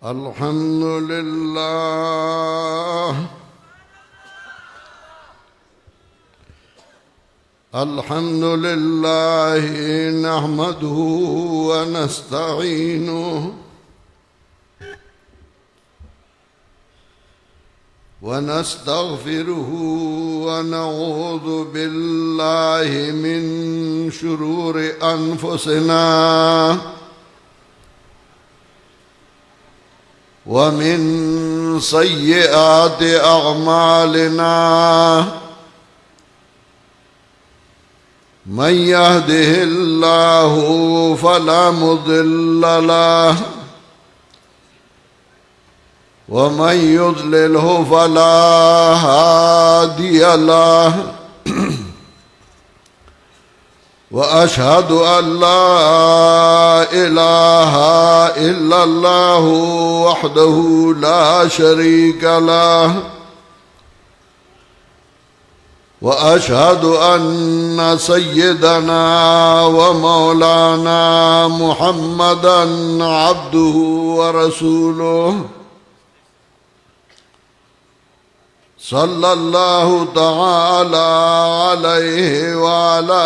الحمد لله الحمد لله نحمده ونستعينه ونستغفره ونعوذ بالله من شرور أنفسنا ومن سيئات أعمالنا من يهده الله فلا مضل له ومن يضلله فلا هادي له وأشهد أن لا إله إلا الله وحده لا شريك له وأشهد أن سيدنا ومولانا محمدًا عبده ورسوله صلى الله تعالى عليه وعلى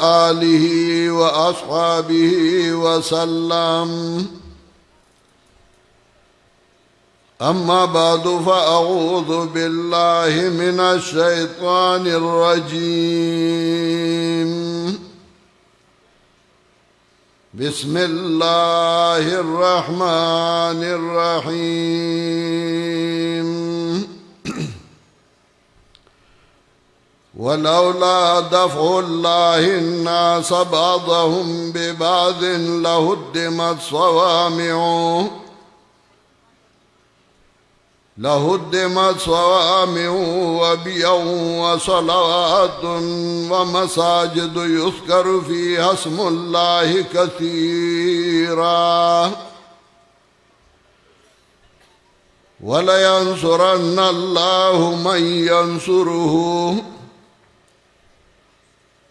آله وأصحابه وسلم أما بعد فأعوذ بالله من الشيطان الرجيم بسم الله الرحمن الرحيم ولولا دفع الله الناس بعضهم ببعض لهدمت صوامع وبيع وصلوات ومساجد يذكر فيها اسم الله كثيرا ولينصرن الله من ينصره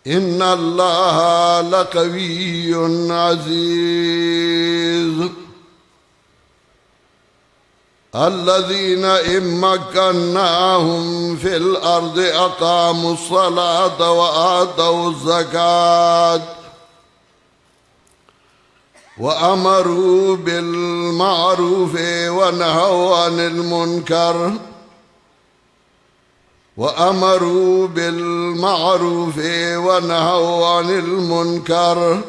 إن الله لقوي عزيز الذين إن مكناهم في الأرض أقاموا الصلاة وآتوا الزكاة وأمروا بالمعروف ونهوا عن المنكر وأمروا بالمعروف ونهوا عن المنكر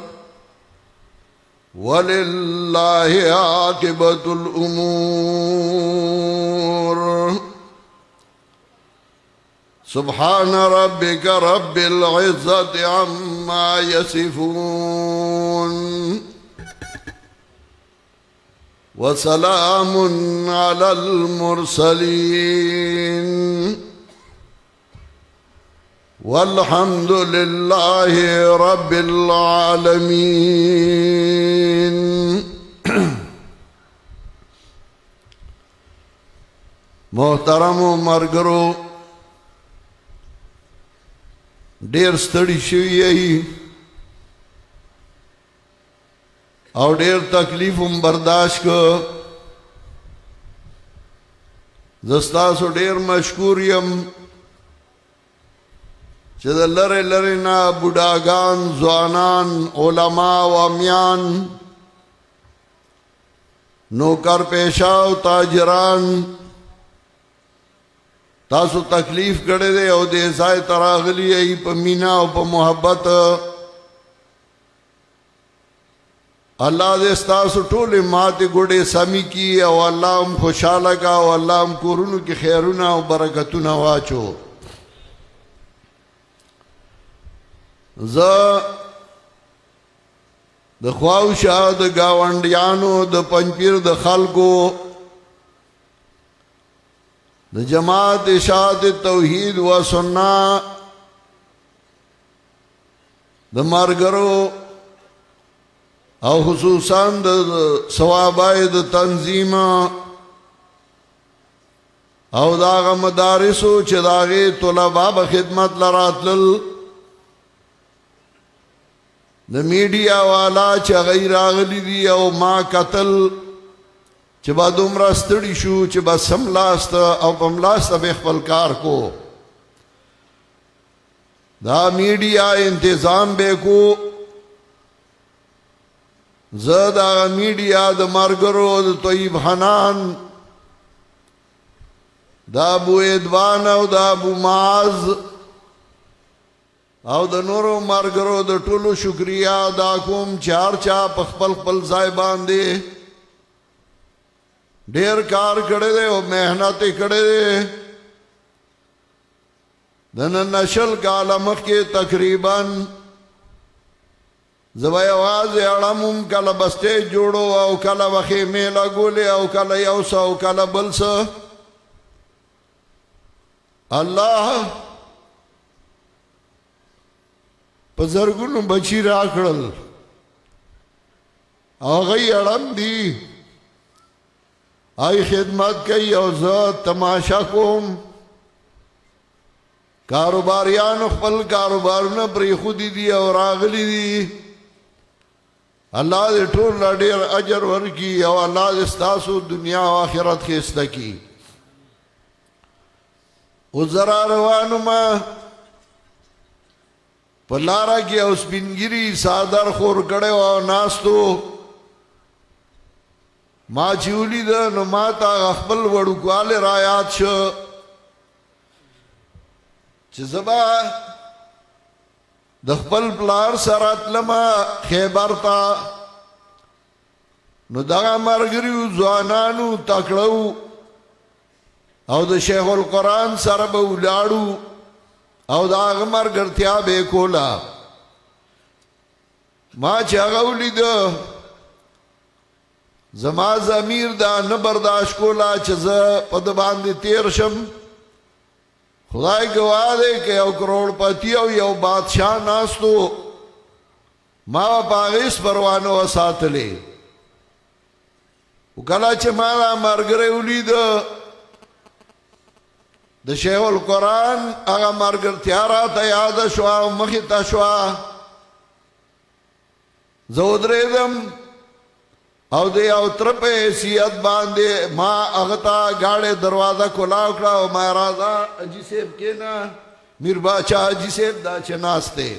ولله عاقبة الأمور سبحان ربك رب العزة عما يصفون وسلام على المرسلين والحمد لله رب العالمين محترم مرګرو ډېر ستړي شوي او ډېر تکلیف هم برداشت کو زه ستاسو ډېر مشکور یم چې د لرې لرې نه بوډاګان ځوانان علما و امیان نوکر پیشه او تاجران تاسو تکلیف کړی دی او دې ځای ته راغلي یې په مینه او په محبت الله دې ستاسو ټولې ماتې ګوډې سمې کړي او الله هم خوشحاله کا او الله هم کورونو کې خیرونه او برکتونه واچو زه د خواوشا د گاونډیانو د پنځپیر د خلکو د جماعت اشاعت توحید و سنت د مارګرو او خصوصا د ثوابای د تنظیم او داغه مدارسو چې داغه طلبه به خدمت لراتل د میډیا والا چې غیر اغلی دی او ما قتل چې با دومره ستړي شو چې با سملاست او پملاست به خپل کار کو دا میډیا انتظام به کو زدا میډیا د مرګرو د طیب حنان دا ابو ادوان او دا ابو معاذ او د نورو مرګرو د ټولو شکریا دا کوم چار چا په خپل خپل ځای باندې ډیر کار کړی دی او مهنت یې کړی دی د نن نشل کاله مخکې تقریبا زه به یوازې اړم کله به سټیج جوړو او کله به خیمې لګولې او کله یو څه او کله بل څه الله په زرګونو بچی راکړل او هغوی اړم دي آئی خدمت کئی او زه تماشا کوم کاروباریانو خپل کاروبارونه پریښودي دي او راغلي دي الله دې ټول لا ډېر اجر ورکړي او الله دې ستاسو دنیا او آخرت ښایسته کړي اوس زه را روان وم په لاره کې او سپینګیري څادر خور کړی و او ناستو ما چې ولیده نو ما ته خپل وړوکوالی را یاد شو چې زه به د خپل پلار سره تلمه خیبر ته نو دغه ملګري ځوانانو تکړه او د شیخ القرآن سره به ولاړو او د هغه ملګرتیا به یې کوله ما چې هغه ولیده زما ضمیر دا نه برداشت کولا چې زه په ده باندې تیر شم خدای ګواه دی که یو کروڑپتی او یو بادشاه ناستو ما به په هغې پروا نه وه ساتلې خو کله چې ما دا ملګری ولیده د شیخ القرآن هغه ملګرتیا راته یاده شوه او مخې ته شوه زه ودرېدم او د یو تره په حیثیت باندې ما هغه ته ګاډۍ دروازه کولاو کړه او ما راځه حاجي صاحب کېنه میر باچا حاجي صاحب دا چې ناست دی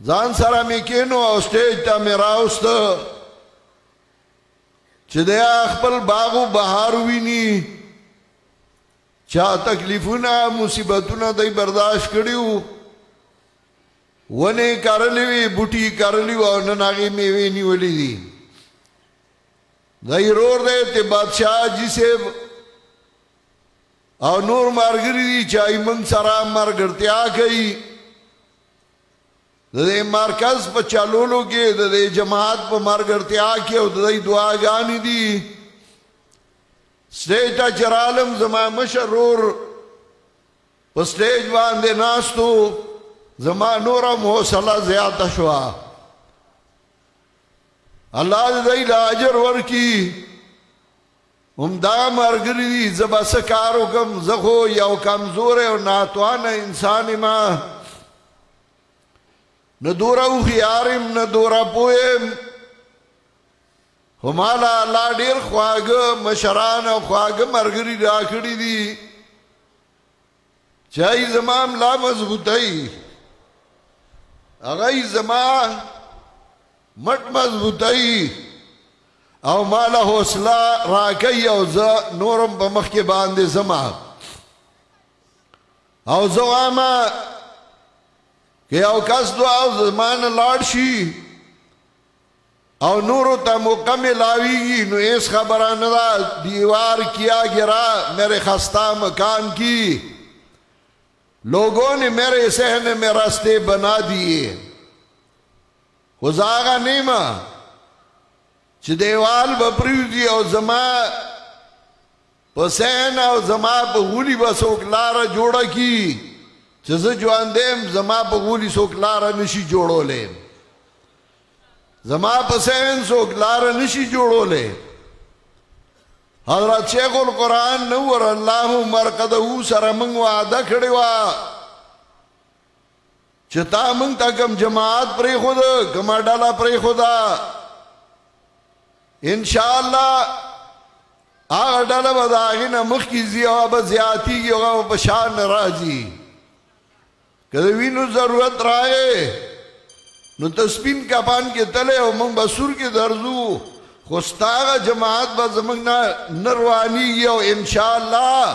ځان سره مې کېنو او سټیج ته مې راوسته چې دی خپل باغ و بهار ویني چا تکلیفونه مصیبتونه دی برداشت کړي وو ونه کرلی وی بوټي کرلی و او نن هغې میوې نیولې دي دی رور دی ته بادشاه حاجي صاحب او نور ملګري دي چې ای موږ سره ملګرتیا کوي د دې مرکز په چلولو کې د دې جماعت په ملګرتیا کې او د دې دعاګانې دي سټیج ته چې رالم زما مشر ورور په سټیج باندې ناستو زما نورم حوصله زیاته شوه الله دې له اجر ورکړي همدا ملګري دي زه به څه کار وکړم زه خو یو کمزوری او ناتوانه انسان یم نه دوره هوښیار یم نه دوره پوه یم خو ماله الله ډېر خواږه مشران او خواږه ملګري راکړي دي چې ای زما ملا مضبوطوي هغه زما مټ مضبوطوي او ماله حوصله راکوي او زه نورم په مخکې باندې ځمه او زه وامه که یو کس دعا زما نه لاړ شي او نورو ته موقع ملاویږي نو ایس خبره نه ده دیوار کیا گرا میرے خستہ مکان کی لوگوں نے میرے صحن میں راستے بنا دیے خزاغا نیما چې دیوال بپریوزی او زما په صحن او زما په غولی به څوک لاره جوړه کی چې زه ژوندی زما په غولی څوک لاره نشي جوړولی زما په صحن څوک لاره نشي جوړولی حضرت شیخ القرآن نور الله مرقده سره موږ وعده کړې وه چې تا موږ ته کوم جماعت پرېښوده کومه ډله پرېښوده انشاءاللہ آغا ڈالا با داغینا مخیزی او با زیادی کی او با شان راجی کدوینو ضرورت رائے نو تسپین کپان کے تلے او منگ بسور کے درزو خستاغا جماعت با زمانگنا نروانی گی او انشاءاللہ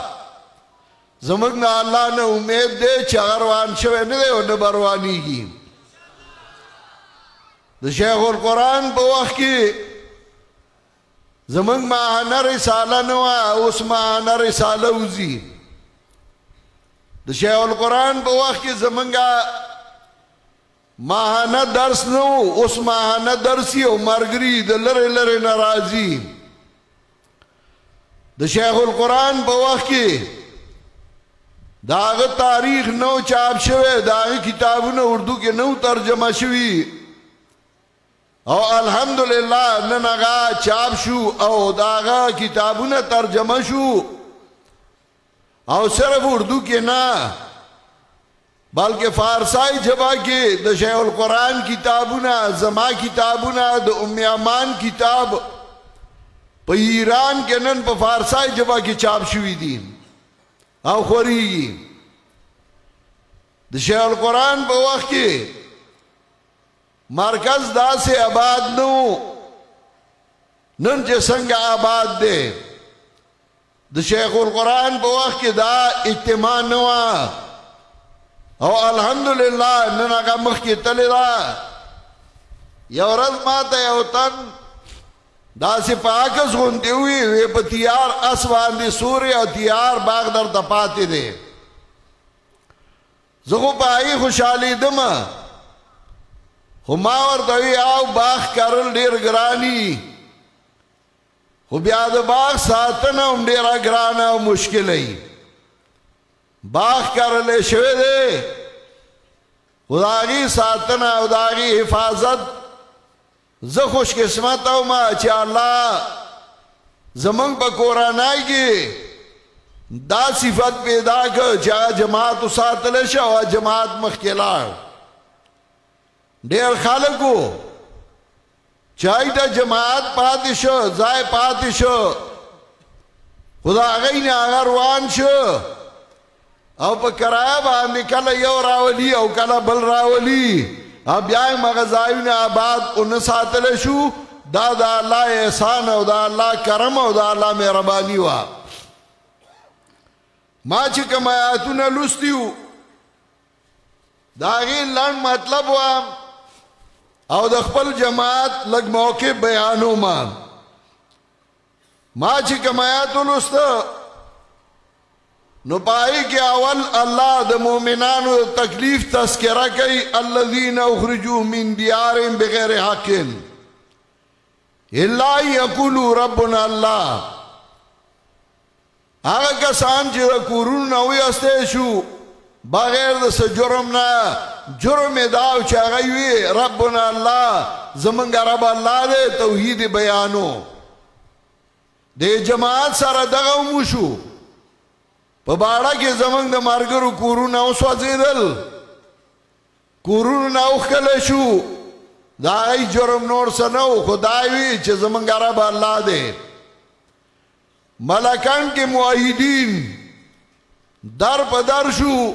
زمانگنا اللہ نے امید دے چاگروان شوے ندے او نبروانی گی دا شیخ القرآن پا وقت کی زمانگ ماہانا رسالہ نوا اس ماہانا رسالہ اوزی دا شیخ القرآن پا وقت کی زمانگا ماہانا درس نو اس ماہانا درسی او مرگری دا لر لر نرازی دا شیخ القرآن پا وقت کی داغ تاریخ نو چاپ شوے داغ کتابوں اردو کے نو ترجمہ شوی او الحمدللہ ننگا چاپ شو او داغا کتابوں ترجمہ شو او صرف اردو کے نا بلکہ فارسائی جبا کے دا شیخ القرآن کتابوں زما کتابوں دا ام امان کتاب پا ایران کے نن پا فارسائی جبا کی چاپ شوی دی او خوریگی دا شیخ القرآن پا وقت کے مرکز دا سے آباد نو نن چے سنگ آباد دے دا شیخ القرآن پا وقت کے دا اجتماع نوا او الحمدللہ نن آگا مخ کی تلی دا یو رز ماتا یو تن دا سے پاکس گھنتے ہوئی وی پا تیار اسوان دے سوری او تیار باغ در دپاتے دے زخو پا آئی خوشحالی دم خو ما ورطوی آو باغ کرل دیر گرانی خو بیاد باغ ساتنا ام دیرا گرانا و مشکل ای باغ کرل شوی دے خداغی ساتنا و داغی حفاظت ز خوش قسمت او ما چی اللہ زمان پا قرآنائی کی دا صفت پیدا کر چاہا جماعت ساتلشا و جماعت مخکلار دیر خالقو چاہی تا جماعت پاتشو زائے پاتشو خدا غین آگر وان شو او پا کرایہ باندی کل یو راولی او کل بل راولی اب یای مغزائیون آباد ان ساتل شو دا اللہ احسان او دا اللہ کرم او دا اللہ مہربانی وا ما چکم آیاتون لستیو دا غین لن مطلب وا او د خپل جماعت لگ موقع بیانو ما چکم آیاتو لستا نو پائی کہ اول اللہ دا مومنانو تکلیف تذکرہ کئی الذین اخرجو من دیارم بغیر حق اللہ یقولو ربنا اللہ آگا کسان چی دا کورون نوی استے شو بغیر دا سا جرم نا جرم داو چاگئیوی ربنا اللہ زمانگا رب اللہ دے توحید بیانو دے جماعت سارا دغمو شو پا باڑا کے زمان دا مرگرو کورون او سوازیدل کورون او خلشو دا ای جرم نور سنو خدایوی چه زمان گرب اللہ دے ملکان کے معاہدین در پا در شو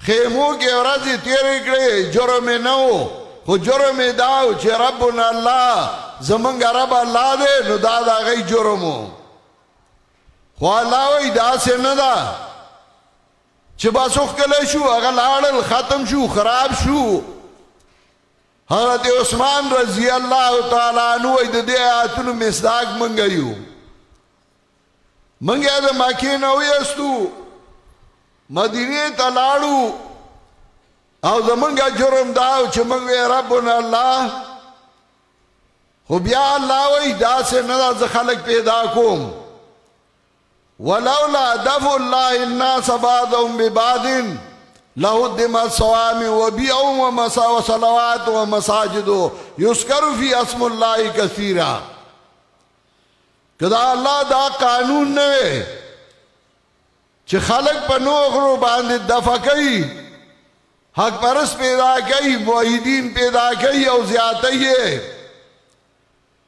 خیموں کے ورزی تیرے کرے جرم نو خو جرم داو چه ربنا اللہ زمان گرب اللہ دے نو دا غی جرمو خو اللہ وی دا سے ندا چه باسوخ کلے شو اگر لارل ختم شو خراب شو حضرت عثمان رضی اللہ تعالیٰ عنہ وی دے آیاتونو مصداق منگیو منگیا دا مکی نوی استو مدینی تلاڑو او دا منگا جرم داو چه منگوی ربنا اللہ خو بیا اللہ وی دا سے ندا زخلق پیدا کوم ولولا دفع الله الناس بعضهم ببعض لهدمت صوامع وبيع وصلوات ومساجد يذكر في اسم الله كثيرا کدا اللہ دا قانون نوے چه خلق پا نوخرو باندے دفع کئی حق پرس پیدا کئی موحدین پیدا کئی او زیادتی ہے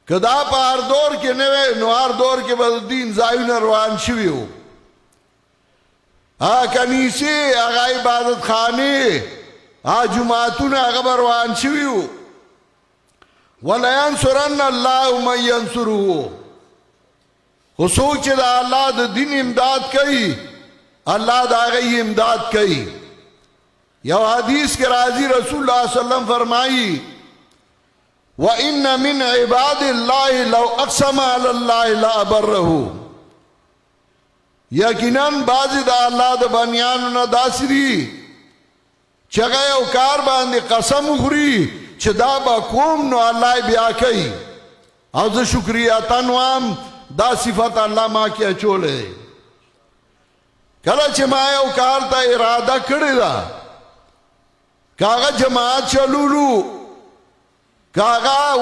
که دا په هر دور کې نه وی نو هر دور کې به د دین ځایونه روان شوي وو. کنیسې هغه عبادت خانې جماعتونه هغه به روان شوي وو. ولینصرن الله من ینصره، خو څوک چې د الله د دین امداد کوي الله د هغې امداد کوي. یو حدیث کې راځي رسول الله صلی الله علیه وسلم فرمایي وَإِنَّ مِنْ عِبَادِ اللَّهِ لَوْ أَقْسَمَ عَلَى اللَّهِ لَأَبَرَّهُ، یقیناً بعضې د الله د بندیانو نه داسې دي چې هغه یو کار باندې قسم وخوري چې دا به کوم نو الله بیا کوي، او زه شکریاتن وایم دا صفت الله ما کې اچولی دی. کله چې ما یو کار ته اراده کړې ده، که هغه جماعت چلولو، که هغه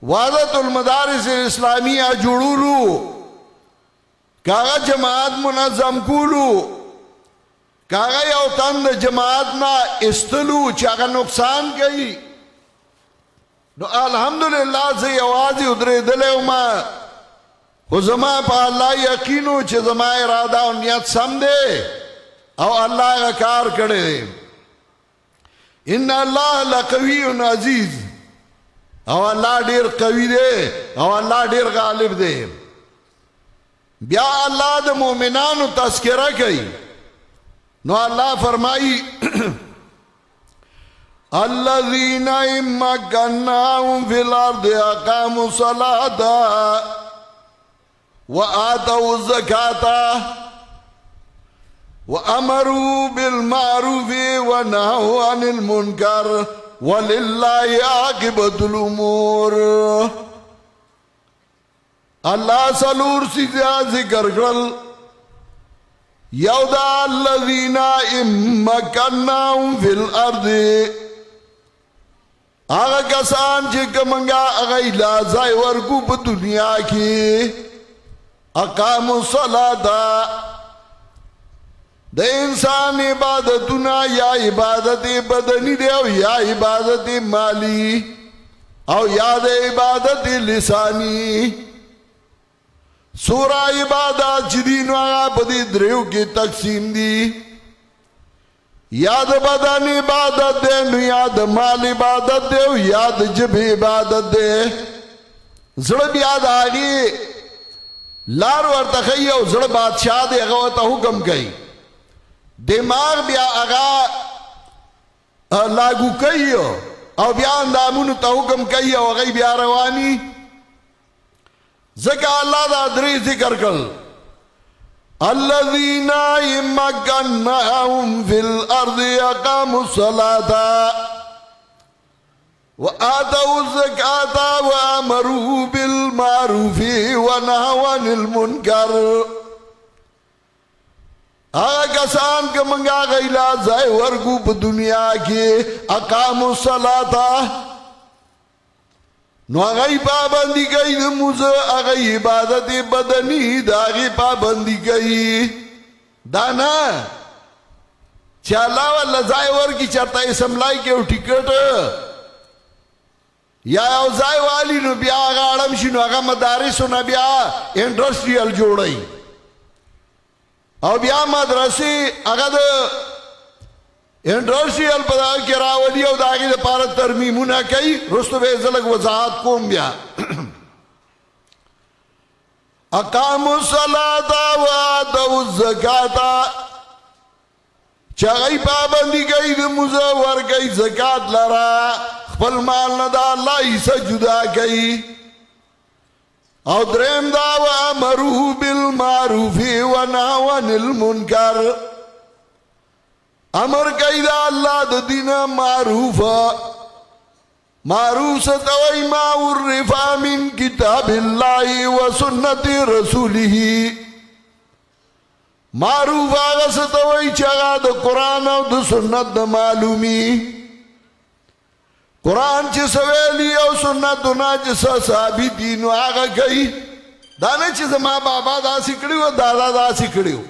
وحدت المدارس اسلامیه جوړولو، که هغه جماعت منظم کولو، که هغه یو تن د جماعت نه استلو چې هغه نقصان کوي، نو الحمدلله زه یوازې ودرېدلی وم، خو زما په الله یقین و چې زما اراده او نیت سم دی او الله هغه کار کړی دی. ان الله لقوی عزیز، او الله ډیر قوی دی او الله ډیر غالب دی. بیا الله د مؤمنانو تذکرہ کوي، نو الله فرمایي الذين إن مكناهم في الأرض أقاموا الصلاة وآتوا الزكاة وأمروا بالمعروف ونهوا عن المنكر ولله عاقبة الأمور. الله سلور سیزا ذکر کرل، یو دا الذین امکناهم فی الارض، آغا کسان چه کمنگا اغای لازای ورکو پا دنیا کی اقاموا الصلاة، د انسان عبادتنا یا عبادت بدنی دی او یا عبادت مالی او یا د عبادت لسانی. سورہ عبادت چی دی نو آغا پا دی دریو کی تقسیم دی، یا د بدن عبادت دے نو یا د مال عبادت دے او یا د جب عبادت دے. زړه بیا د آگی لار ورتخی او زړه بادشاہ دے اغا ورطا حکم کئی، دماغ بیا اغا لاگو کئی او بیا اندامونو تا حکم کئی او اغای بیا روانی. ذکر اللہ دا دری ذکر کل الذین مکناهم فی الارض اقاموا الصلاة وآتوا الزکاة وامروا بالمعروف ونهوا عن المنکر. آگا کسان که منگا غیلا زائے ورگو پا دنیا کے اقاموا الصلاة، نو آغای پابندی کئی دموز آغای عبادت بدنی دا آغای پابندی کئی دانا چه اللہ واللہ زائے ورگی چرتا اسم لائی کے ٹکٹ یا او زائے والی نو بیا آغا آڑم شی نو آغا مدارسو نا بیا انڈسٹریل جوڑائی او بیا مدرسی آغا دا انڈسٹریل پدا کراولی او دا آغی دا پارا ترمیمونا کئی رستو بے ازلق وضاحت کوم بیا. اقاموا الصلاة وآتوا الزکاة، چاگئی پابندی کئی دا مزور کئی زکاة لرا خپل مال ندا اللہ ایسا جدا کئی، او درم دا وامروا بالمعروف ونهوا عن المنکر، امر کئی دا اللہ دا دین معروف ستوئی ما عرفا من کتاب اللہ و سنت رسولہ. معروف آغا ستوئی چاگا دا قرآن او دا سنت دا معلومی. قرآن چی سویلی او سنت نا چی ثابتی نو آغا کئی دانا چی زما بابا دا سکڑیو دادا دا سکڑیو.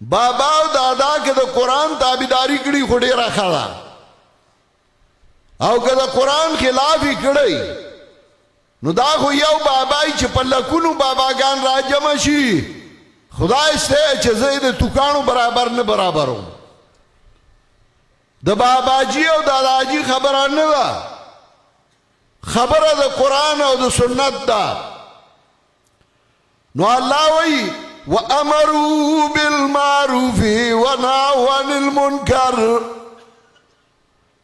بابا او دادا که دا قرآن تابیداری کڑی خوڑی رکھا دا او که د قرآن خلاف یې کړی نو دا خو یو بابای چې په لکونو باباګان را جمع شي خدای شته چې زه د توکانو برابر نه برابروم د باباجي او داداجي خبره نه ده خبره د قرآن او د سنت ده نو الله وی وامروا بالمعروف ونهوا عن المنکر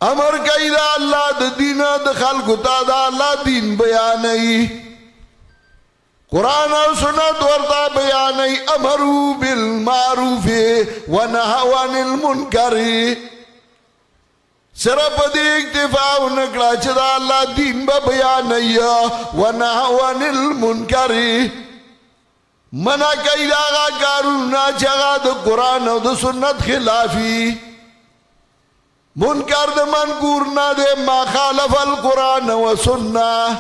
امر کوي دا الله د دین د خلکو ته دا الله دین بیانوي قرآن او سنت ورته بیانوي امروا بالمعروف ونهوا عن المنکر صرف دې اکتفا ونکړه چې دا الله دین به بیانوي ونهوا عن المنکر منا کوي دا کارونه چې هغه د قرآن او د سنت خلافي منکر د منکور نه ده ما خالف القرآن و سنه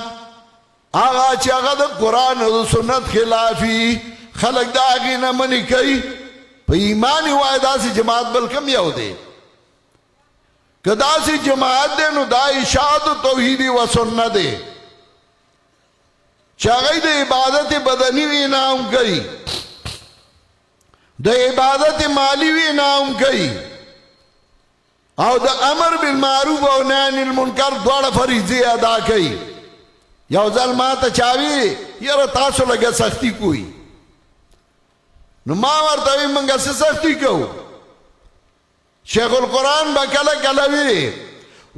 هغه چې هغه د قرآن او د سنت خلافي خلق دا هغې نه منې کوي په ایمان وای داسې جماعت بل کم یو دی که داسې جماعت دی نو دا اشاعت توحید و سنت دی چې هغه د عبادت بدني وینا هم کوي د عبادت مالی وینا هم کوي او د امر بالمعروف او نهی عن المنکر دواړه فریضې ادا کوي یو ځل ما ته چاوي یاره تاسو لږه سختی کوئ نو ما ورته وی موږ څه سختی کوو شیخ القرآن به کله کله وی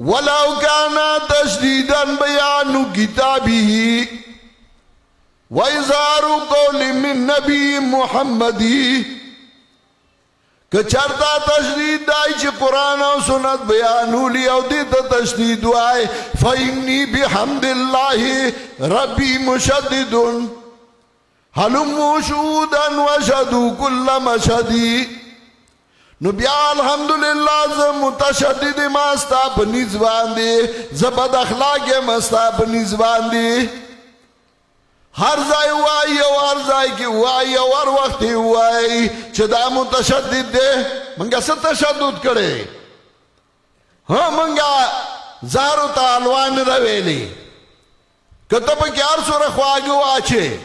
ولو کان تشدیدا بیان کتابه وإظهار قول من نبی محمدی که چرتا تشدید دای چې قرآن او سنت بیانولی او دیتا تشدید وای فإنی بحمد الله ربی مشدد حلمو شهودا وشهدو کل مشهدی نو بیا الحمدللہ ز متشدد ماستا پنیز باندې زبد اخلاق ماستا پنیز باندې هر ځای وای او هر ځای کې وای او هر وخت وای چې دا متشدد دی منګه څه تشدد کړي ها منګه زارو تعالوان رويلي کته په کې هر سره خواږه واچي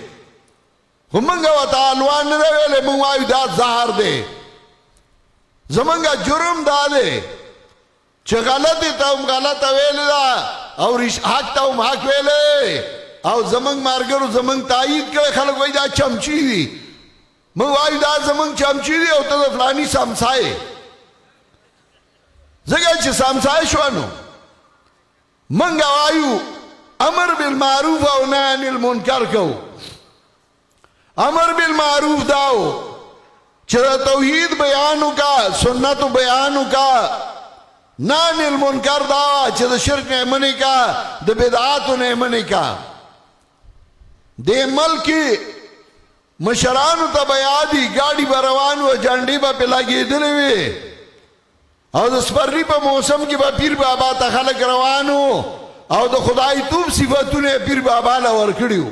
همنګه تعالوان رويلي مو وای دا زهر دی زمنګه جرم دا دی چې غلطي ته غلطه ویل دا او حق ته حق ویلې او زمنګ مارګرو زمنګ تایید کړي خلک وای دا چمچی دی مو وای دا زمنګ چمچی دی او ته فلانی سمسای زګا چې سمسای شو نو منګ وایو امر بالمعروف او نهی عن المنکر کو امر بالمعروف داو چې توحید بیانو کا سنت بیانو کا نهی عن المنکر دا چې د شرک نه منی کا د بدعات نه منی کا دے ملکی مشرانو تا بیادی گاڑی بروانو جنڈی با پلاگی دلوی او دا سپرلی پا موسم کی با پیر بابا تا خلق روانو او دا خدای توب صفتون پیر بابا لور کڑیو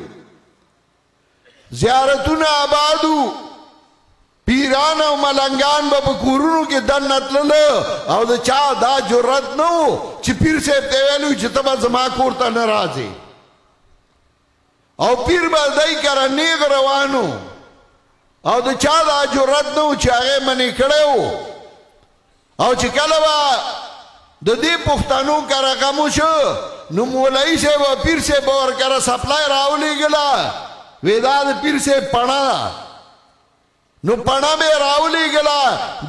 زیارتون آبادو پیران او ملنگان با بکورونو کی دن نتلل او دا چا دا جرت نو چی پیر سیب تیویلو چی تبا زما کورتا نرازی او پیر با دای کرا نیغ روانو او دا چا دا جرت نو چی آغی منی کڑیو او چی کلوا دا دی پختانو کرا کموشو نو مولائی سے و پیر سے باور کرا سپلائی راولی گلا ویدا دا پیر سے پڑا نو پڑا بے راولی گلا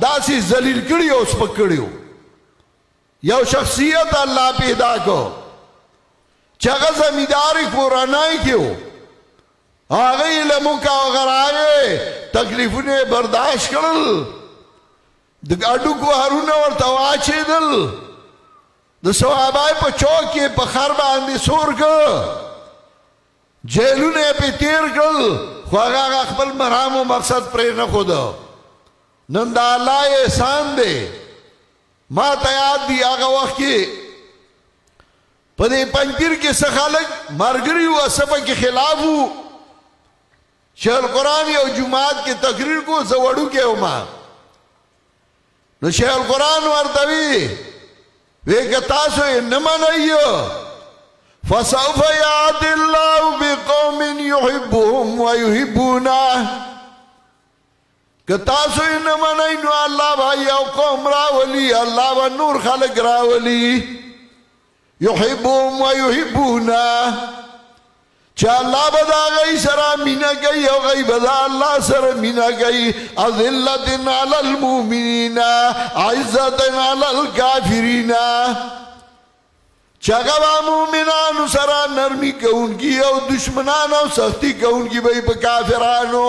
دا سی زلیل کڑیو سپک کڑیو یو شخصیت اللہ پیدا کو چاگا زمیداری قرآنائی کیو آگئی علمو کا اگر آگئے تکلیفوں نے برداشت کرل اڈو کو حرون ورطواچے دل د صحابائی پا چوکی پا خرب آندی سور کر جیلو نے پی تیر کر خواگا اقبل مرام و مقصد پر نخو دا نندا اللہ احسان دے ما تیاد دی آگا وقت کی پدے پنپیر کے سخالک مرگری و سبا کے خلافو شیخ القرآن یا جماعت کے تقریر کو زوڑو کے اما نو شیخ القرآن ورطوی وی که تاسو نمانی فسوف یعد اللہ بقوم یحبهم ویحبونه که تاسو نمانی نو اللہ با یو قوم راولی اللہ با نور خلق راولی یحبهم ویحبونه چا اللہ بدا غی سرا مینا گئی او غی بدا اللہ سرا مینا گئی اذلت علی المومنین عزت علی الکافرین چاگوا مومنانو سرا نرمی کونکی او دشمنانو سختی کونکی بھئی پا کافرانو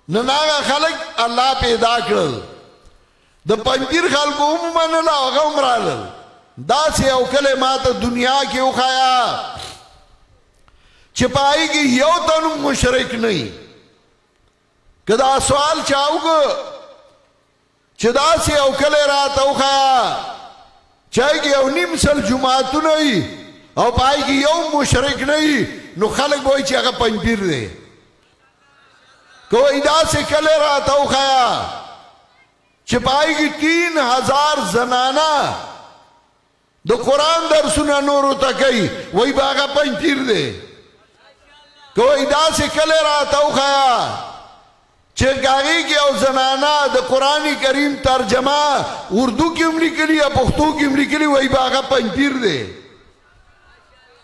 نناغا خلق اللہ پیدا کرل دا پنجیر خلقو منلا وغم رالل دا سی او کلمات دنیا کی اخایا چھپائی کی یو تنو مشرک نہیں کدا سوال چاہو گا چدا سی او کلے رات او خیا چاہی کی او نمسل جماعتو نہیں او پائی کی یو مشرک نہیں نو خلق بوئی چی اگا پنپیر دے کوئی دا سی کلے رات او خیا چھپائی کی 3000 زنانا دو قرآن در سنا نورو تکی وہی باگا پنپیر دے کوئی دا سے کلے رہتا ہو خیا چرگاگی کی او زنانا دا قرآن کریم ترجمہ اردو کی عملی کلی یا پختو کی عملی کلی وہی باغا پنپیر دے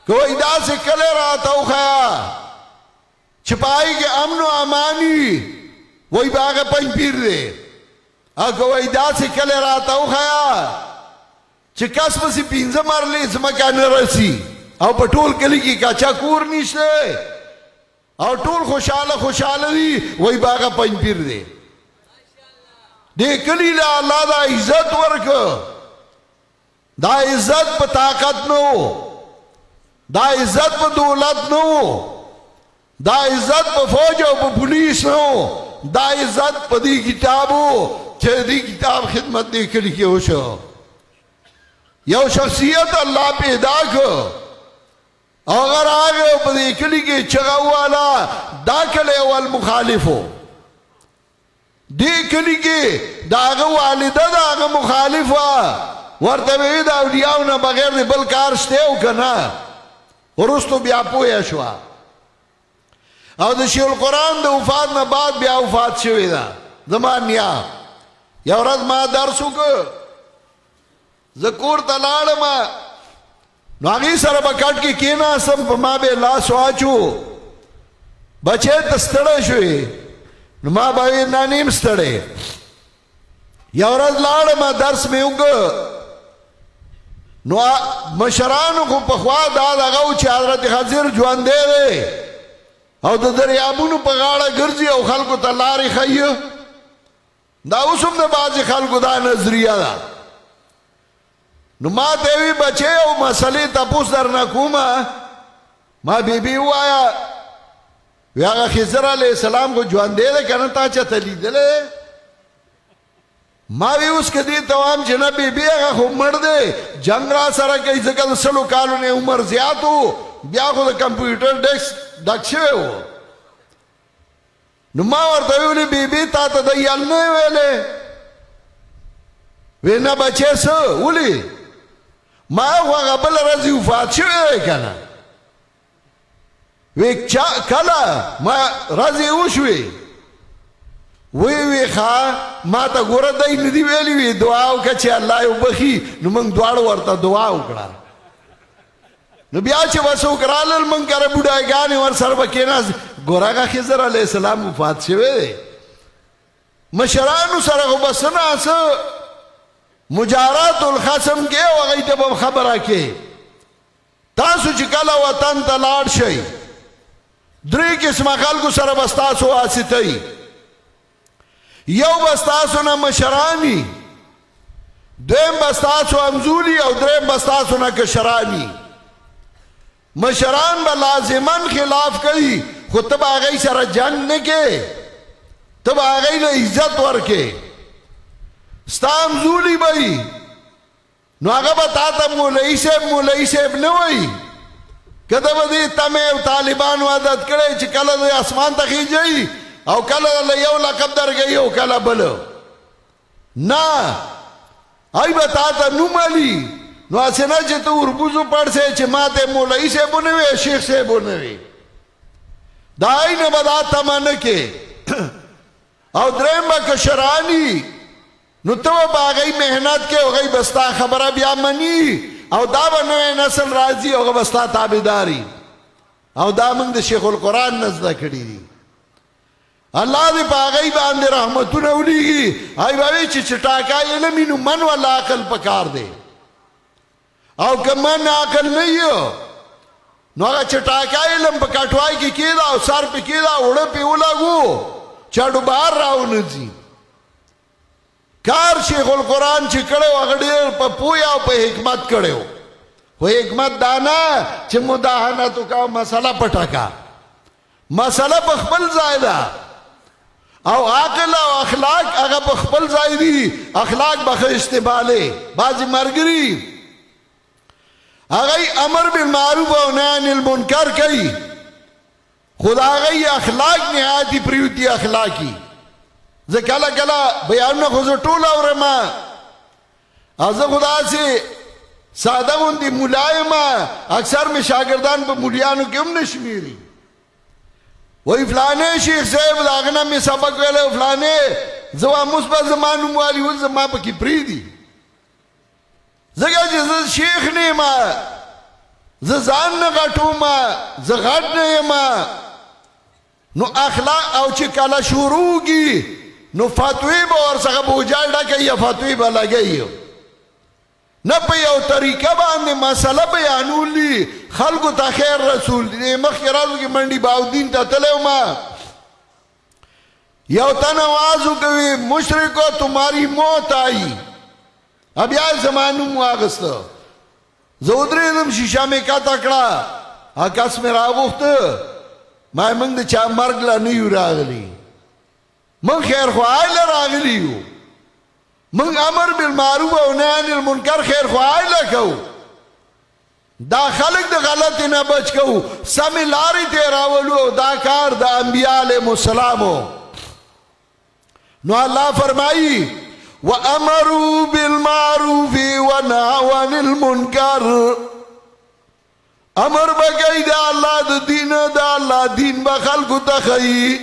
کوئی دا سے کلے رہتا ہو خیا چھپائی کے امن و امانی وہی باغا پنپیر دے کوئی دا سے کلے رہتا ہو خیا چکس پسی پینزہ مرلی زمکہ نرسی او پٹول کلی کی کچا کور نیشتے اور ټول خوشاله خوشاله دی وہی باغا پنپیر دے دے کلی لا اللہ دا عزت ورک دا عزت پا طاقت نو دا عزت پا دولت نو دا عزت پا فوج و پا پولیس نو دا عزت پا دی کتابو چھے دی کتاب خدمت دے کلی کی ہوشو یو شخصیت اللہ پیدا کر اگر آگے پدی کلی کے چگاوالا دا کلے والمخالفو دی کلی کے داغا والدہ داغا مخالفا ورطبعی دا اولیاؤنا بغیر دی بلکارشتے ہو کنا ورستو بیا پویا شوا او دا شیع القرآن دا وفات نا بعد بیا وفات شوی دا زمان نیا یا ورد ما درسو که ذکور تلاڑ ما نو آگی سر بکٹ کی کینا سم پا ما بے لاس واچو بچے تستڑے شوئی نو ما باوی نانیم ستڑے یا ورد لاڑ ما درس میں اونگا نو مشرانو کو پخوا داد اگاو چی حضرت خضر جوان دے رے او دا دریابونو پا غاڑا گرزی او خلقو تلاری خیو دا اسم دا بازی خلقو دا نظریہ دا نو ما تیوی بچے او مسئلے تپوس در نکوما ما بی بی ہوایا وی آگا خضر علیہ السلام کو جوان دے دے کنا تا چا تلی دلے ما بھی اس کے دی توام چنا بی بی آگا خوب مر دے جنگ را سارا کئی زکر سلو کالو نے عمر زیاد ہو بیا خود کمپیوٹر ڈک شوے ہو نو ما ورطویولی بی بی تا تا دیال نوے ویلے وی نا بچے سو ولی ما خواہ بل رضی وفات شوئے کنا وی کلا ما رضی اوشوئے وی خواہ ما تا گورا دائی ندی ویلی وی دعاو کچے اللہ او بخی نو منگ دوارو ورطا دعاو کرا نو بیا چه وسو کرالل منگ کر بودای گانی ور سر بکینا گورا کا خضر علیہ السلام وفات شوئے مشرانو سر بسنا سا مجارات الخصم کے وغیت بم خبرہ کے تاسو چکلا وطن تلاڑ شئی دری قسم خلقو سر بستاسو آسیتای یو بستاسو نا مشرانی دویم بستاسو امزولی او دریم بستاسو نا کشرانی مشران با لازمن خلاف کئی خود تب آگئی سر جنگ نکے تب آگئی نا عزت ورکے ستام زولی بھئی نو آگا بتاتا مولی سیب نوئی کده بدی تمه طالبان وعدت کرے چی کلا دی اسمان تا خیجئی او کلا لیو لقب در گئی او کلا بلو نا ای به تا ته نوم علي نو هسې نه چې ته وربوزو پړسې چې ما ته مولوي صاحب ونه وې شیخ صاحب ونه وې د هغوی نه به دا تمه نه کې او درېیم به کشراني نو ته به هغوی محنت کې هغوی به ستا خبره بیا مني او دا به نوی نسل راځي هغه به ستا تابعداري او دا موږ د شیخ القرآن نه زده کړي دي الله دې په هغوی باندې رحمتونه ولیږي هغوی به وایي چې چټاکه علم وي نو من والا عقل پکار دی او که من عقل نه یو نو هغه چټاکه علم په کټوای کې کېده او سر پې کېده اوړه پې ولګو چاډو بهر راونځي کار شیخ القرآن چې کړو هغه ډېر په پوهه او په حکمت کړو خو حکمت دا نه چې مداهنت وکړه مسله پټه کا مسله په خپل ځای ده او عقل او اخلاق هغه په خپل ځای دي اخلاق به ښه استعمالې بعضې ملګري هغوی امر بالمعروف او نهی عن المنکر کوي خو د هغوی اخلاق نهایتي پریوتي اخلاقي زه کله کله بیانونه خو زه ټول اورم او زه خو داسې ساده غوندې ملا یم اکثر مې شاګردان په مولیانو کې هم نه شمېري وایي فلانې شیخ صاحب د هغه نه مې سبق ویلی فلانې زه وایم اوس به زما نوم والي اوس زما پکې پرېږدي ځکه چې زه شیخ نه یم زه ځان نه غټوم زه غټ نه یم نو اخلاق او چې کله شروع کي نو فتوی به ورڅخه بوجال ډکوي یا فتوی به لګوي نه په یو طریقه باندې مسله بیانولي خلکو ته خیر رسول دی مخکې رازو کې منډي باودین ته تللی وم یو تن آواز وکوي مشرکو تمہاری موت آئی اب بیا یې زما نوم واخیسته زه ودرېدم شیشه مې کته کړه کس مې راغوښته ما موږ د چا مرګ لا نه یو راغلي موږ خیرخواهی له راغلي یو موږ امر بالمعروف او نهی عن المنکر خیرخواهی له کوو دا خلک د غلطې نه بچ کوو سمې لارې ته راولو او دا کار د انبیا علیهم السلامو نو الله فرمایي وامروا بالمعروف ونهوا عن المنکر امر بگئی دا اللہ دا دین دا اللہ دین با خلقو تخیی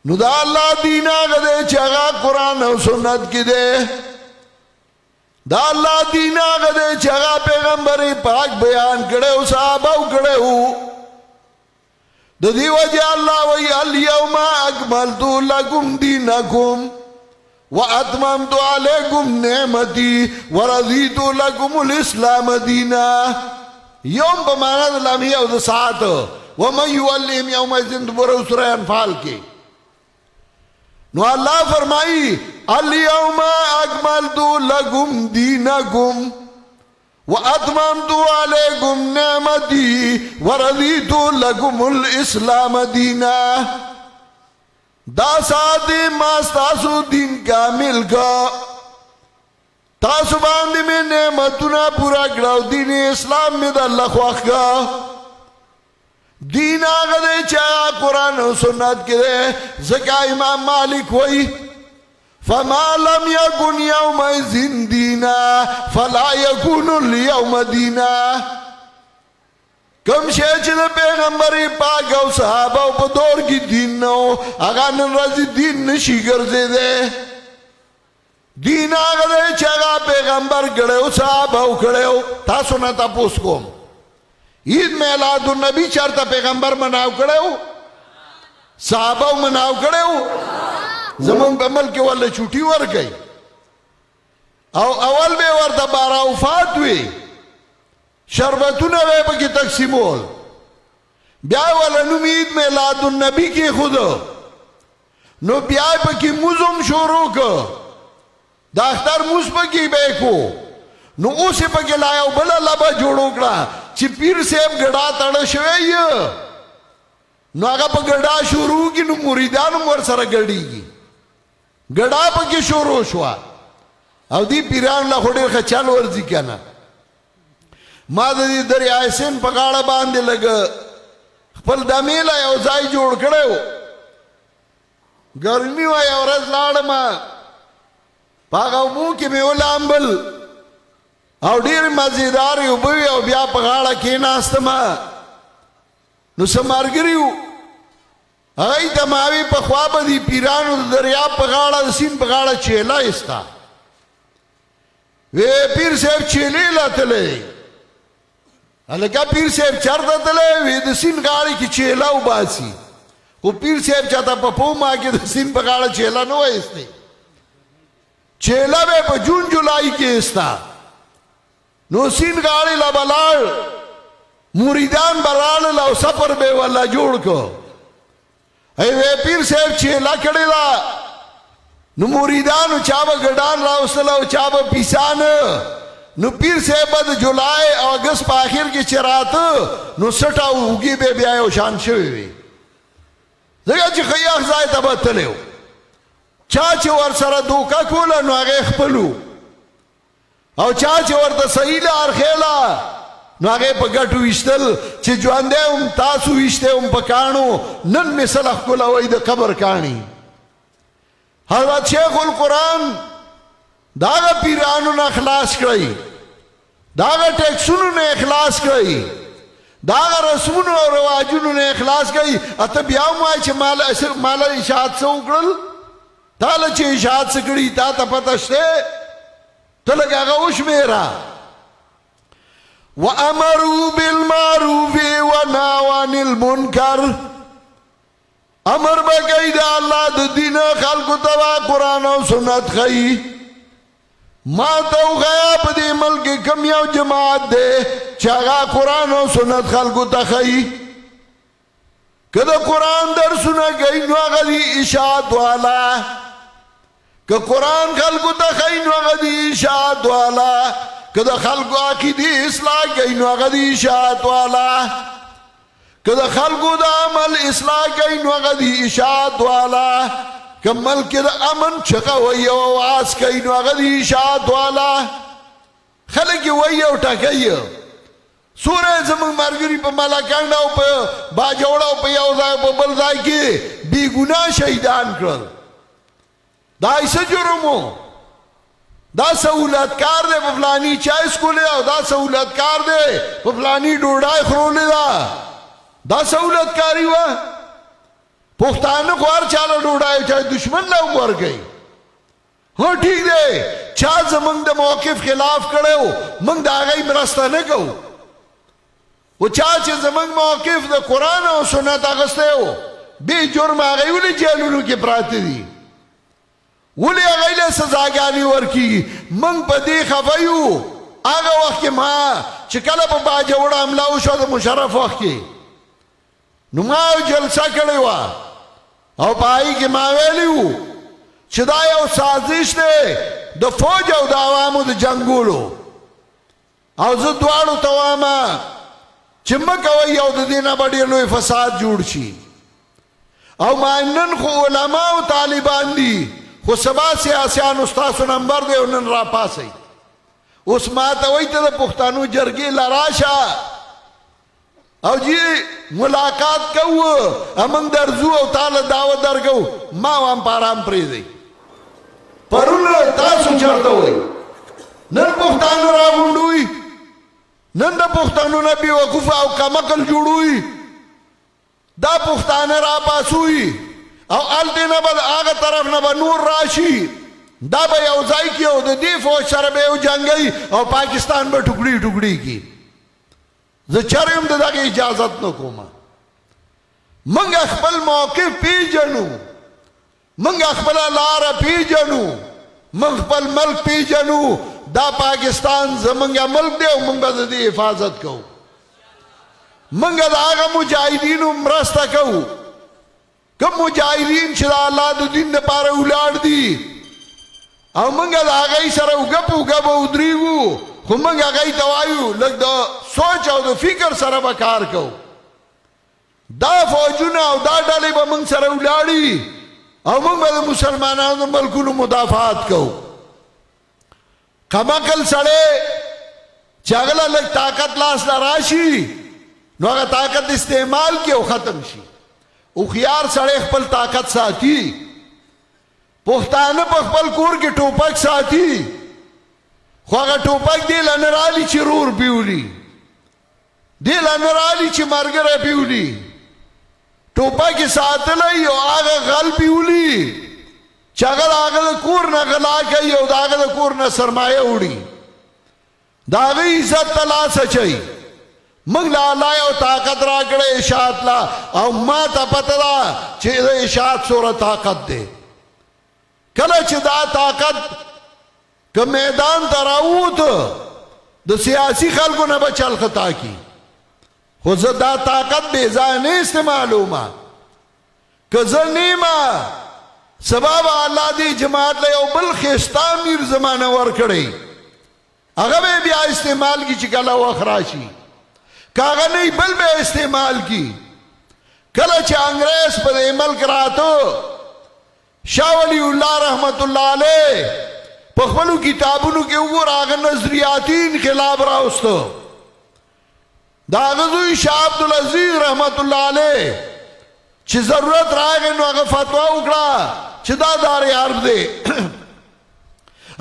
نو دا اللہ دین آگا دے چاگا قرآن و سنت کی دے دا اللہ دین آگا دے چاگا پیغمبر پاک بیان کڑے ہو صحابہ کڑے ہو دا دی وجہ اللہ وی الیوم اکملتو لکم دینکم واتممت علیکم نعمتی ورضیتو لکم الاسلام دینا یوم په معنا د لمحې او د ساعت ومن یولهم یومئذ دبر سوره انفال کې نو الله فرمایي الیوم اکملت لکم دینکم واتممت علیکم نعمتی ورضیت لکم الاسلام دینا دا ساعت ما ستاسو دین کامل کا تاسو باندې میں نعمتونه پورا کړو دین اسلام میں د الله خوښ کا دین هغه دی چې قرآن او سنت کې دی ځکه امام مالک وایي فما لم یکن یومئذ دینا فلا یکون اليوم دینا کم شی چې د پیغمبر پاک او صحابه په دور کې دین نو هغه نن ورځې دین نشي ګرځېدی دین آگا دے چاگا پیغمبر کڑیو صحابہ کڑیو تاسو نا تپوس کوم عید میلاد النبی چارتا پیغمبر مناو کڑیو صحابہ مناو کڑیو زمان پہ ملک والا چھوٹی ور گئی او اول بے ورطا بارا وفات وی شربتو نوے پا کی تقسیمول بیا والا نوم عید میلاد النبی کی خود نو بیا پا کی موزم شروع که دا اختر موس پکی بے کو نو اوسی پکی لایاو بلا لبا جوڑو کڑا چی پیر سیب گڑا تڑا شوئی نو آگا پا گڑا شروع کی نو مریدانو مور سر گڑی کی گڑا پکی شروع شوا او دی پیران لا خوڑی خچال ورزی کنا ما دا دی دریائے سن پکاڑا باندے لگا خپل دمیلا یو زائی جوڑ کڑے ہو گرمی وائی ورز لاڑ ما پاغه اوبو کې مې ولامبل او ډېر مزیدار اوبه وې او بیا په غاړه کېناستم نو څه ملګري وو هغوی ته ما وې پخوا به دي پیرانو د دریاب په غاړه د سیند په غاړه چیله ایسته وی پیر صاحب چیلې لا تللی هلکه پیر صاحب چرته تللی وی د سیند غاړې کې چیله وباسي خو پیر صاحب چاته په پوما کې د سیند په غاړه چیله نه وه ایستې چیله به په جون جولای کې ایسته نو سیند غاړې له به لاړ مریدان به راړل او سفر به یې ورله جوړ کړو وی پیر صاحب چیله کړې ده نو مریدانو چا به ګډان راوستل او چا به پیسان نو پیر صاحب به د جولای او اګست په آخر کې چې راته نو سټ او اوږې به بیا یو شان شوې وي ځکه چې ښه یخ ځای ته به تللی و چا چې ورسره دوکه کوله نو هغې خپلو او چا چې ورته صحیح لار ښیله نو هغې په ګټو ویشتل چې ژوندی هم تاسو ویشتی هم په کاڼو نن مې سله ښکلوئ د قبر کاڼي حضرت شیخ القرآن داغه پیرانو نه خلاص کړئ داغه ټیکسونو نه اخلاص کړئ داغه رسمونو او رواجونو نه اخلاص کړئ اته بیا هم وایي چې مال اشاعت څه وکړل تاله چې اشاعت څه کړي تا ته پته شته ته لږ هغه وشمېره وامروا بالمعروف ونهوا عن المنکر امر بکئی دا اللہ دا دین خلقو توا قرآن و سنت خئی ما تو غیا پا دی ملک کم یو جماعت دے چاگا قرآن و سنت خلقو تا خئی کدا قرآن در سنا گئی نو غدی اشاعت والا کہ قرآن خلقو تا خئی نو غدی اشاعت والا کدا خلقو عقیدی اصلاح گئی نو غدی اشاعت والا که دا خلقو دا عمل اصلاح کئی نو غدی اشاعت والا که ملک دا امن چقا وی و آواز کئی نو غدی اشاعت والا خلقی وی و ٹکئی سورہ زمان مرگری پا ملکانڈا و پا باجوڑا و پا یوزائی پا بلزائی کی بی گناہ شہیدان کرل دا ایسا جرمو دا سہولتکار دے پا فلانی چای سکولے دا سہولتکار دے پا فلانی ڈوڑائی خرولے دا دا سہولت کاری وا پختانه خو هر چاله ډوډۍ چا دشمن له ورګي هو ٹھیک دی چا زمونږ د موقف خلاف کړو موږ دا غي مرسته نه کوو او چا چې زمونږ موقف د قران او سنت اغستو به جرم هغه ولې جیلونو کې پراته دي ولې هغه له سزاګانی ورکی موږ په دې خفایو هغه وخت ما چې کله په باجوړه حمله وشو د مشرف وخت کې نو ما جلسه کړی وه او پای کې ما ویلی وو چې دا یو سازش دی د فوج او د عوامو د جنګولو او زه دواړو ته وایم چې مه کوئ او د دې نه به ډېر لوی فساد جوړ شي او ما نن خو علما او طالبان دي خو سبا سیاسیانو ستاسو نمبر دی او نن راپاسئ اوس ما ته وایي ته د پښتنو جرګې له راشه او جی ملاقات کوو امنگ درزو او تاله دعوت درگو ما وام پارام پریدی پرون تاسو چرته وای نن پښتانه راغونډوي نن د پښتانو نه بي وقوف او کمکل جوړوي دا پښتانه را پاسوي او ال دې نه بل هغه طرف نه نور راشي دا به یو ځای کې او د دې فوج سره به یو جنگي او پاکستان به ټوکړي ټوکړي کی زه چرېم دغه اجازت نه کوم منګ خپل موقف پیژنو منګ خپل لار پیژنو منګ خپل ملک پیژنو دا پاکستان زمونږ ملک دی او موږ د دې حفاظت کوو موږ د هغه مجاهدینو مرسته کوو کوم مجاهدین چې د الله د دین لپاره ولاړ دي او موږ د هغوی سره وګپ ودرېږو خو موږ هغوی ته وایو لږ د سوچ او د فکر سره به کار کوو دا فوجونه او دا ډلې به موږ سره ولاړي او موږ به د مسلمانانو ملکونو مدافعات کوو کمعقل سړی چې هغه له لږ طاقت لاس ته راشي نو هغه طاقت استعمال کړي او ختم شي هوښیار سړی خپل طاقت ساتي پښتانه په خپل کور کې ټوپک ساتي خو هغه ټوپک دی له نه رالي چې رور پیولي دی له نه رالي چې ملګری پیولي ټوپک یې ساتلی او هغه غل پیولي چې هغه د هغه د کور نه غلا کوي او د هغه د کور نه سرمایه وړي د هغه عزت ته لاس اچوي موږ له الله یو طاقت راکړی اشاعت لا او ما ته پته ده چې د اشاعت څومره طاقت دی کله چې دا طاقت که میدان ته راووته د سیاسي خلکو نه به چل خطا کی خو زه دا طاقت بې ځایه نه استعمالومه که زه نیمه سبا به الله دې جماعت له یو بل ښایسته امیر زمانه ورکړی هغه به بیا استعمال کی چې کله وخت راشي که هغه نه بل به استعمال کی کله چې انګریز په دې ملک راته شاه ولی الله رحمت الله علیه په خپلو کتابونو کې وګوره هغه نظریاتي انقلاب راوسته د هغه زوی شاه عبدالعزیز رحمت الله علیه چې ضرورت راغی نو هغه فتوا وکړه چې دا دار حرب دی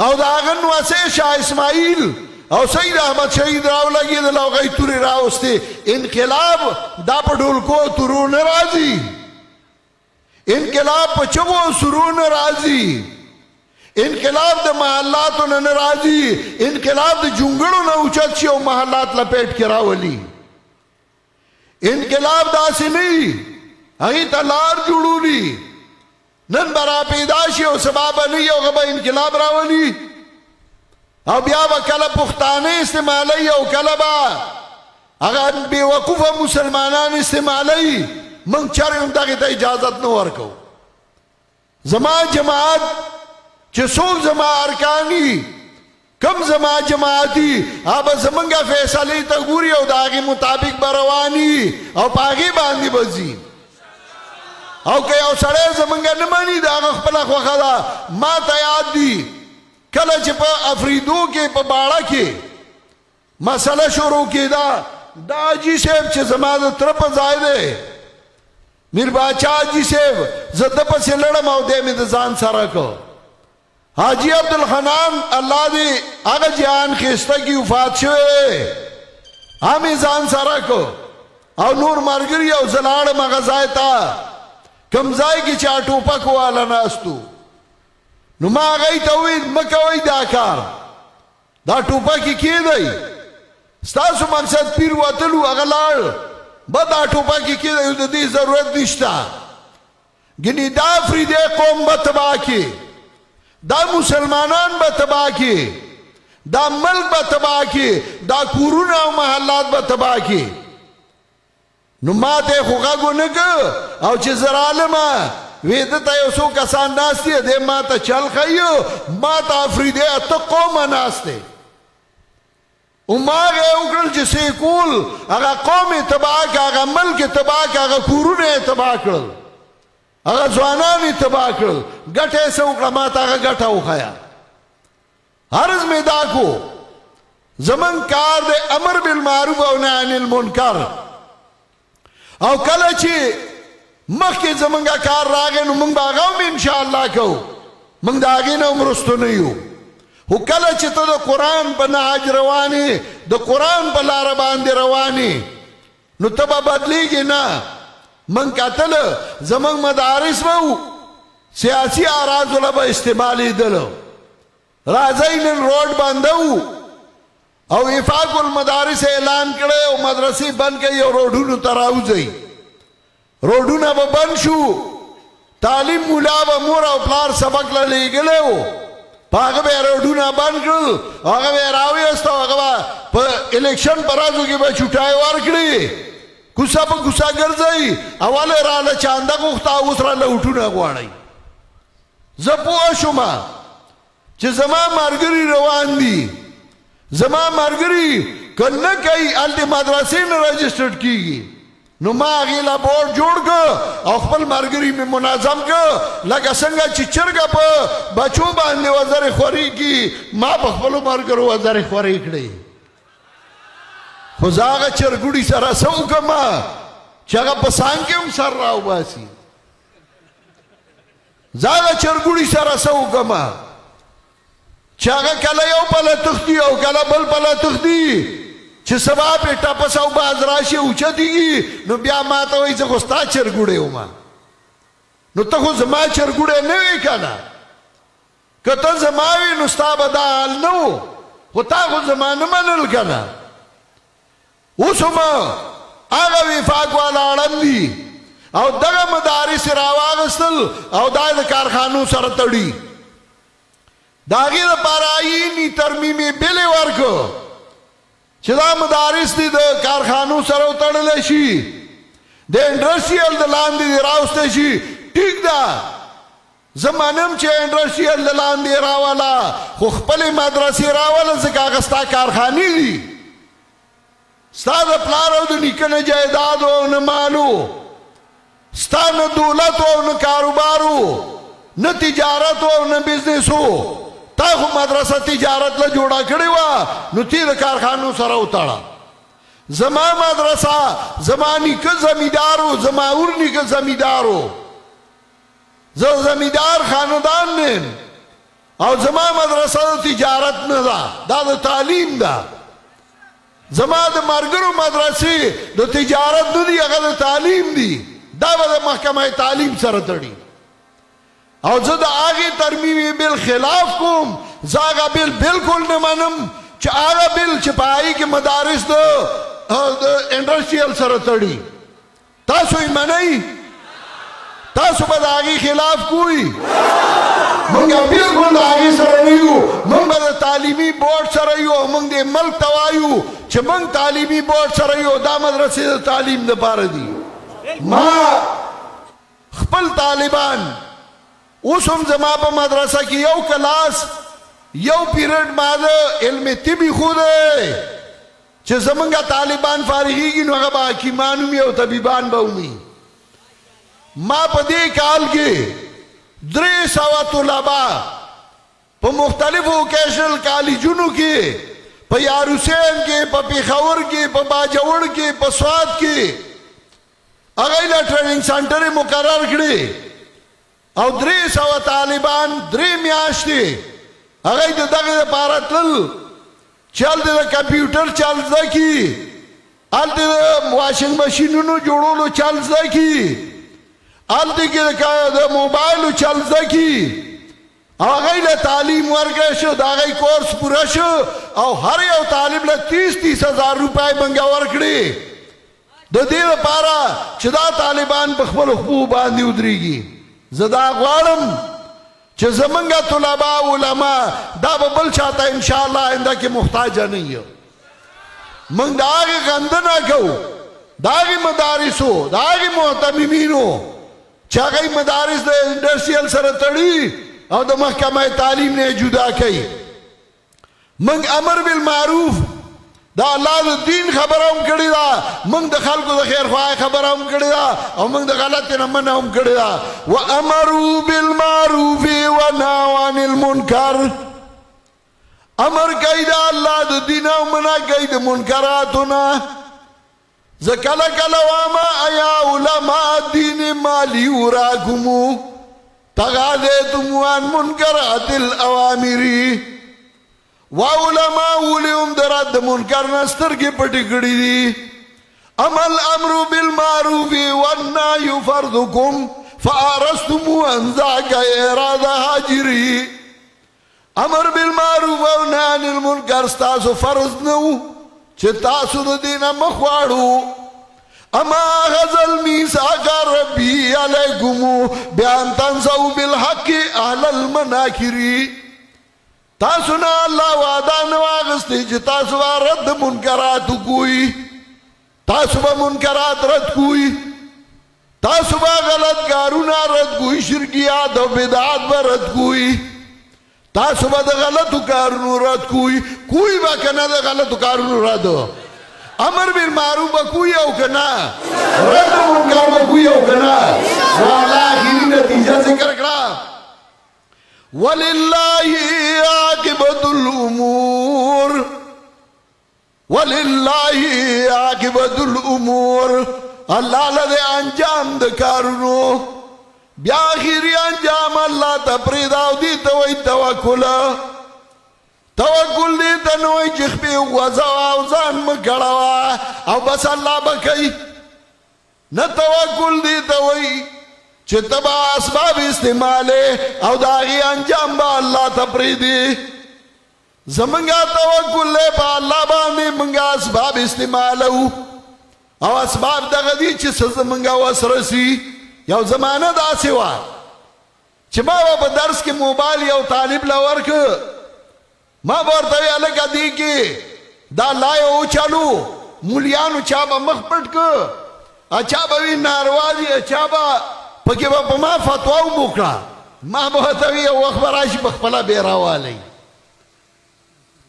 او د هغه نواسه شاه اسماعیل او سید احمد شهید راولګېدل او هغه یې تورې راوستې انقلاب دا په ډولکو تورو نه راځي انقلاب په چغو سرو نه راځي انقلاب د محلاتو نه راځي انقلاب د جونګړو نه اوچت شي او محلات لپیټ کې راولي انقلاب داسې نه هغې ته لار جوړولي نن به را پیدا شي او سبا به نه یو هغه به انقلاب راولي او بیا به کله پښتانه استعمالوي او کله به هغه بېوقوفه مسلمانان استعمالوي موږ چرې هم دغې ته اجازت نه ورکو زما جماعت چې څوک زما ارکاني کم زما جماعتي هغه زمونږ فیصلې ته ګوري او د هغې مطابق به رواني او په هغې باندې به ځي او که یو سړی زمونږ نه مني د هغه خپله خوښه ده ما ته یاد دي کله چې په افریدو کې په باړه کې مسله شروع کېده دا حاجي صاحب چې زما د تره په ځای دی میر باچا حاجي صاحب زه ده پسې لړم او دی مې د ځان سره کو حاجي عبدالحنان الله دې هغه جهان ښایسته کې وفات شوی هم یې ځان سره کو او نور ملګري او زه لاړم هغه ځای ته کوم ځای کې چې ټوپک واله ناستو نو ما هغې ته وویل مه کوئ دا کار دا ټوپک یې کېدی ستاسو مقصد پیر وتلو هغه لاړ به دا ټوپک یې کېدی د دې ضرورت نشته ګنې دا افریدی قوم به تباه کړي دا مسلمانان به تباه کړي دا ملک به تباه کړي دا کورونه او محلات به تباه کړي نو ما ته خو غږ ونه که او چې زه رالمه وی دته یو څو کسان ناست دي دی ما ته چل ښیو ما ته افریدی اته قومه ناست دی او ما هغه وکړل چې څه کول هغه قوم یې تباه کړه هغه ملک یې تباه کړه هغه کورونه یې تباه کړل هغه ځوانان یې تباه کړل ګټه یې څه وکړه ما ته هغه ګټه وښیه عرض مې دا کو زمونږ کار دی امر بالمعروف او نهی عن المنکر او کله چې مخکې زمونږه کار راغی نو موږ به هغه هم انشاءالله کوو موږ د هغې نه هم رستو نه یو خو کله چې ته د قرآن په نهج روانې د قرآن په لاره باندې روانې نو ته به بدلیږې نه موږ کتله زمونږ مدارس به و سیاسي اراضو له به استعمالېدلو راځئ نن روډ بنده و او وفاق المدارس اعلان کړی او مدرسې بند کړي او روډونو ته راوځئ روډونه به بند شو تعلیم مولا به مور او پلار سبق له لیږلی و په هغه به یې روډونه بند کړل هغه به یې راویست او هغه به په الیکشن په ورځو کې به چوټای ورکړي کوڅه په کوڅه ګرځئ اول یې راله چانده غوښته اوس راله اوټونه غواړئ زه پوه شومه چې زما ملګري روان دي زما ملګري که نه کوي هلته مدرسې نه رجسټرډ کېږي نو ما هغې له بورډ جوړ که او خپل ملګري مې منظم که لکه څنګه چې چرګه په بچو باندې وزرې خوري کي ما په خپلو ملګرو وزرې خورې کړې خو زه هغه چرګوړي سره څه وکړم چې هغه په سان کې هم سر راوباسي زاغه چرګوړي سره سو کما چې هغه کله یو پله تختی او کله بل پله تختی چې سبا په ټاپس او باز راشي اوچتېږي نو بیا ما ته وایي زه خو ستا چرګوړی وم نو ته خو زما چرګوړی نه وې که نه که ته زما وې نو ستا به دا حال نه و خو تا خو زما نه منل که نه اوس هم هغه وفاق والا اړم دي او دغه مدارس راواغستل او دا د کارخانو سره تړي د هغې دپاره آییني ترمیمې بلې ورکړو چې دا مدارس دي د کارخانو سره وتړلی شي د انډسټریل د لاندې دې راوستی شي ټیک ده زه منم چې انډسټریل د لاندې راوله خو خپلې مدرسې راوله ځکه هغه ستا کارخانې دي ستا د پلار او د نیکه نه جایدادو او نه مالو ستا نه دولتو او نه کاروبارو نه تجارتو او نه بزنسو تا خو مدرسه تجارت له جوړه کړې وه نو تی د کارخانو سره وتړه زما مدرسه زما نیکه زمیندارو زما اور نیکه زمیندارو زه زمیندار خاندان نیم او زما مدرسه د تجارت نه ده دا د تعلیم ده زما د ملګرو مدرسې د تجارت نه دي هغه د تعلیم دي دا به د محکمه تعلیم سره تړي او زه د هغې ترمیم بل خلاف کوم زه هغه بل بالکل نه منم چې هغه بل چې په هغې کې مدارس د انډسټریل سره تړي تاسو یې منئ تاسو به د هغې خلاف کوئ موږ بالکل د هغې سره نه یو موږ به د تعلیمي بورډ سره یو او موږ دې ملک ته وایو چې موږ تعلیمي بورډ سره یو دا مدرسې د تعلیم دپاره دي ما خپل طالبان اوس هم زما په مدرسه کې یو کلاس یو پیریډ ما د علم طبي ښودی چې زمونږ طالبان فارغېږي نو هغه به حکیمان ومي او طبیبان به ومي ما په دې کال کې 300 طلبا په مختلفو ووکیشنل کالجونو کې په یاروسین کې په پېښور کې په باجوړ کې په سوات کې هغوی له ټریننګ سنټرې مقرر کړې او 300 طالبان 3 میاشتې هغوی د دغې دپاره تلل چې هلته د کمپیوټر چل زده کړي هلته د واشنګ مشینونو جوړولو چل زده کړي هلته کې د موبایلو چل زده کړي هغوی له تعلیم ورکړی شو د هغوی کورس پوره شو او هر یو طالب له 30 هزار روپۍ منګه ورکړي د دې لپاره چې دا طالبان په خپلو خپو باندې ودرېږي زه دا غواړم چې زمونږ طلبا علما دا به بل چاته انشاءالله آینده کې محتاجه نه یو موږ د هغې غندنه کوو د هغې مدارسو د هغې محتممینو چې هغوی مدارس د انډسټریل سره تړي او د محکمه تعلیم نه جدا کوي موږ امر بالمعروف دا الله د دین خبره هم کړې ده موږ د خلکو د خیرخواهۍ خبره هم کړې ده او موږ د غلطې نه منع هم کړې ده وامروا بالمعروف ونهوا عن المنکر امر کوي د الله د دین او منع کوي د منکراتو نه زه کله کله وایم ایا علماء دین ما لیوراکم تغاضیتم عن منکرات الاوامر وعلماء ولهم درد د منکر نه سترګې پټې کړې دي اما الامر بالمعروف والنهي فرضكم فارستم ان ذاك اراده هاجري امر بالمعروف والنهي عن المنکر ستاسو فرض نه و چې تاسو د دې نه مخ واړو اما غزل میثاق ربي علیکم بان تنسوا بالحق اهل المناکر تاسو نه الله وعده نه واغستې چې تاسو رد منکرات کوئ تاسو به منکرات رد کوئ تاسو به غلط کارونه رد کوئ شرکیات او بدعات به رد کوئ تاسو به د غلطو کارونو رد کوئ به که نه د غلطو کارونو رد امر بالمعروف به کوئ او که نه رد منکر به کوئ او که نه والا آخري نتیجه ذکر کړه ولله عاقبة الأمور ولله عاقبة الأمور الله لدي انجام د کارونو بیا آخری انجام اللہ تا پریداو دی توی توکل توکل دی تنوی جخبی وزوا او ځان مکڑوا او بس اللہ بکی نا توکل دی توی چه تبا اسباب استعمالے او داغی انجام با اللہ تا پریدی زمنگا توکل لے پا اللہ باندے منگا اسباب استعمالو او اسباب دغدی چه سزمنگا وسرسی یو زمانه دا سوا چه ما با درس کے موبایل یو طالب لورک ما بورتوی الگا دی که دا لائے او چالو مولیانو چابا مخ پٹ که اچابا وی ناروازی اچابا پکی با پا ما فتواو بکڑا ما بورتوی او اخبراشی بخپلا بیراوالی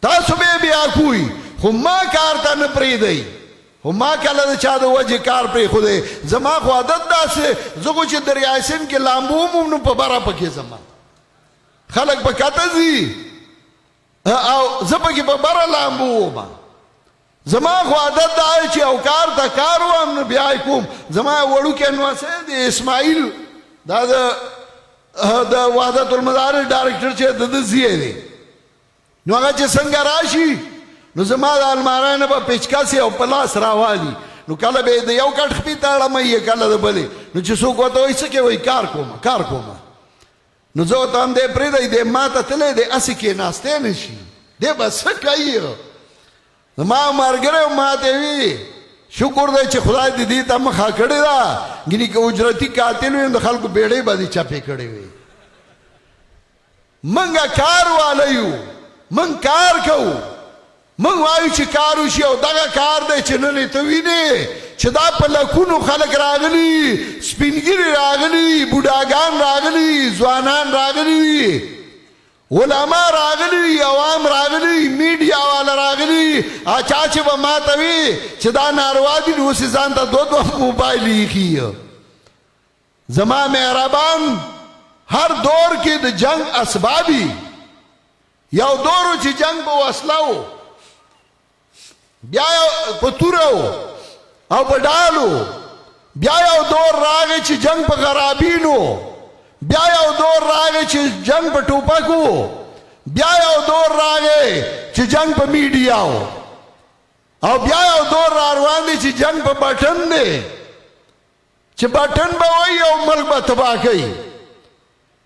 تاسو بے بیا کوئی خو ما کارتا نپری دی خو ما کلا دا چا دا وجه کار پری خوده زما خو عادت دا سے زگو چه دریای سن کے لامبو ممنو پا برا پکی زما خلق پا کتا زی او زپکی پا برا لامبو ما زما خو عادت دا ہے چه او کار تا کارو هم بیای کوم زما وڑو کے انواسے دی اسماعیل دا وحدت المدارس ڈائریکٹر چه دا زیه دی نو هغه چې څنګه راشي نو زما د المارۍ نه به پیچکاسي او پلاس راوالي نو کله به د یو کټ خپې تاړم یې کله د بلې نو چې څوک ورته وایي څه کوئ کار کومه نو زه ورته هم دی پرېږدئ دی ما ته تللی دی هسې کېناستی نه شي دی به څه کوي زما ملګری ما ته وي شکر دی چې خدای دې دې ته مخه کړې ده ګینې که اجرتي قاتل وي د خلکو بیړۍ به دې چپې کړې وي منګه کار والی یو من کار کو من وایو چې کار وشي او دغه کار دی چې نن ته وینې چې دا په لکونو خلک راغلي سپینګیري راغلي بوډاګان راغلي ځوانان راغلي علما راغلي عوام راغلي میډیا والا راغلي اچا چې به ما ته وي چې دا ناروا دي نو اوسې ځان ته دو موبایل ایښي زما مهربان هر دور کې د جنگ اسبابي یو دورو چې جنگ په وسلو بیا په تورو او په ډالو بیا یو دور راغی چې جنگ په غرابینو بیا یو دور راغی چې جنگ په ټوپکو بیا یو دور راغی چې جنگ په میډیاو او بیا یو دور را روان دی چې جنگ په بټن دی چې بټن به وایي او ملک به تباه کوي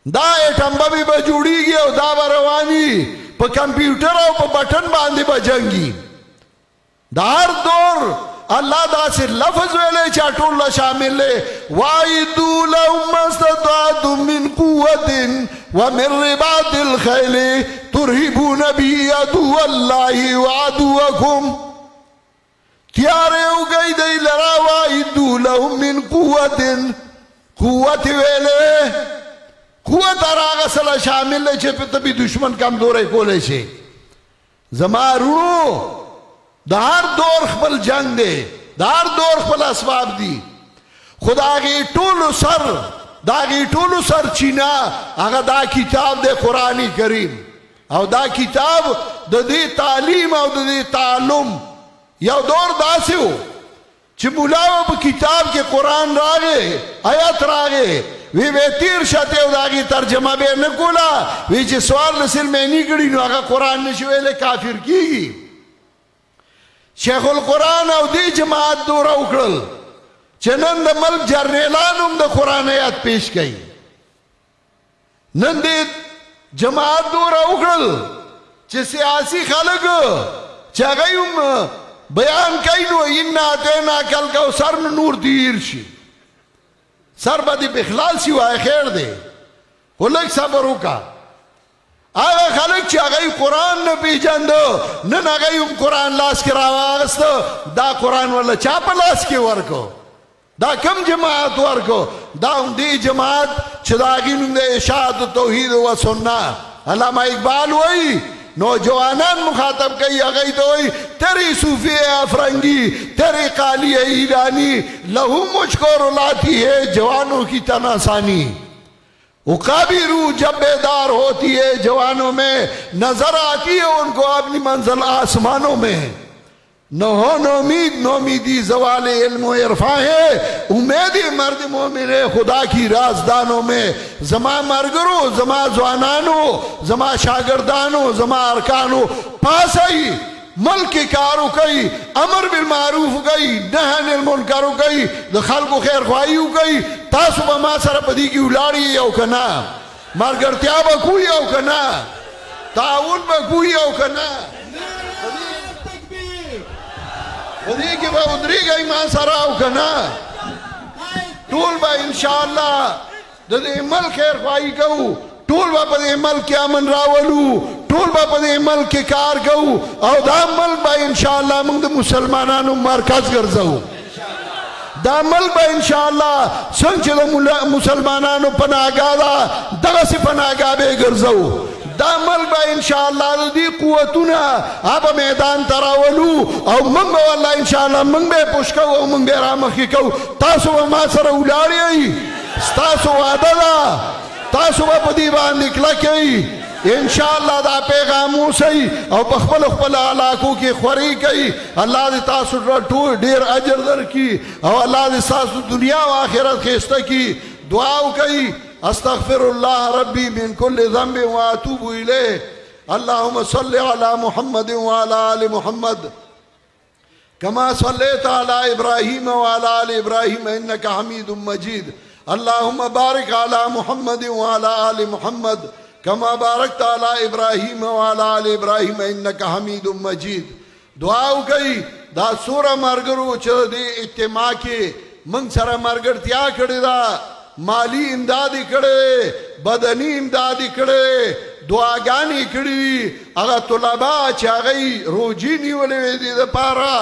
دا ایټم بمې به جوړیږي او دا به رواني په کمپیوټر او په بټن باندې به جنګي دا هر دور الله داسې لفظ ویلی چې ټول له شامل دی واعدوا لهم ما استطعتم من قوة ومن رباط الخيل ترهبون به عدو الله وعدوكم تیارې وګئ دی لرا واعدوا لهم من قوت ویلی قوت راغه سره شامل دی چې په تبي دشمن کمزوری کولی شي زما رونو د هر دور خپل جنگ دی د هر دور خپل اسباب دي خو د هغې ټولو سرچینه هغه دا کتاب دی قرآن کریم او دا کتاب د دې تعلیم او د دې تعلم یو دور داسې و چې ملا په کتاب کې قرآن راغی آیات راغی وی تیر شاته او داغي ترجمه به نه کولا وی چې سوال نسل مې نه کړی نو هغه قرآن نشي ویل کافر کیږي شیخ القرآن او دی جماعت دورا وکړل چې نن د ملک جرنیلان هم د قرآن آیات پیش کړي نن دې جماعت دورا وکړل چې سیاسي خلک چې هغه هم بیان کوي نو انا اعطیناک الکوثر نور تیر شي سر با دی بخلال سی وای خیر دی خو لږ صبر وکړه هغه خلک چې هغوی قرآن نه پیژنده نن هغوی هم قرآن لاس کې راواغسته دا قرآن ورله چا په لاس کې ورکو دا کم جماعت ورکو دا هم دی جماعت چې د هغې نوم دی اشاعت توحید و سنت علامه اقبال وایي نوجوانان مخاطب کئی اگئی تو تیری صوفی افرنگی تیری قالی ایرانی لہو مجھ کو رلاتی ہے جوانوں کی تناسانی اقابی روح جب بیدار ہوتی ہے جوانوں میں نظر آتی ہے ان کو اپنی منزل آسمانوں میں नोमीदी जवाल इल्म व इरफा है। उम्मीद मर्द मोमिन खुदा की राजदानों में जमा मरगरो जमा जवानानो जमा शागिर्दानो जमा अरकानो पास आई मल्क कारो कई अमर बिल मारूफ गई नहन अनिल मुनकर गई द खल्को खैर ख्वाही गई तासु बमा सर पदी की उलाड़ी औ कना मरगरत्या बकुई औ कना ताउन बकुई औ कना वदी के बाउंड्री गई मां सराव कना टूल बा इंशाअल्लाह दे मल खैर ख्वाही कहू टूल बा पदे मल के अमन रावलू टूल बा पदे मल के कार कहू और दा मल बा इंशाअल्लाह मंग मुसलमानानु मरकज गर्जऊ दा मल बा इंशाअल्लाह संग द मुसलमानानु पनागादा दगा से पनागा बे गर्जऊ दामल बा इंशाअल्लाह दी कुवतुना आप मैदान तरावलू और मंग वाला इंशाअल्लाह मंग बे पुष्का वो मंग बे रामखी कहू तासु मा सर उलाड़ी आई तासु वादा तासु पदी बान निकला कई इंशाअल्लाह दा पैगामों सही और बखबल खबल इलाकों की ख्वरी कई अल्लाह दे तासु टू ढेर अजर दर की और अल्लाह दे तासु दुनिया व आखिरत खेस्ता की दुआओ कई अस्तगफिरुल्लाह रब्बी मिन कुल्लि ज़ंबि व अतूबु इलैह अल्लाहुम्मा सल्लि अला मुहम्मद व अला आलि मुहम्मद कमा सल्लैता अला इब्राहीम व अला आलि इब्राहीम इन्नका हमीदुम मजीद अल्लाहुम्मा बारिक अला मुहम्मद व अला आलि मुहम्मद कमा बारकता अला इब्राहीम व अला आलि इब्राहीम इन्नका हमीदुम मजीद दुआ कई दा सूरा मरगरू चदे इत्तिमा के मंग सरा मरगर त्या कड़ेदा माली इमदादी कड़े बदनी इमदादी कड़े दुआगानी कड़ी अगर तुलबा चागई रोजी नहीं वाले दी द पारा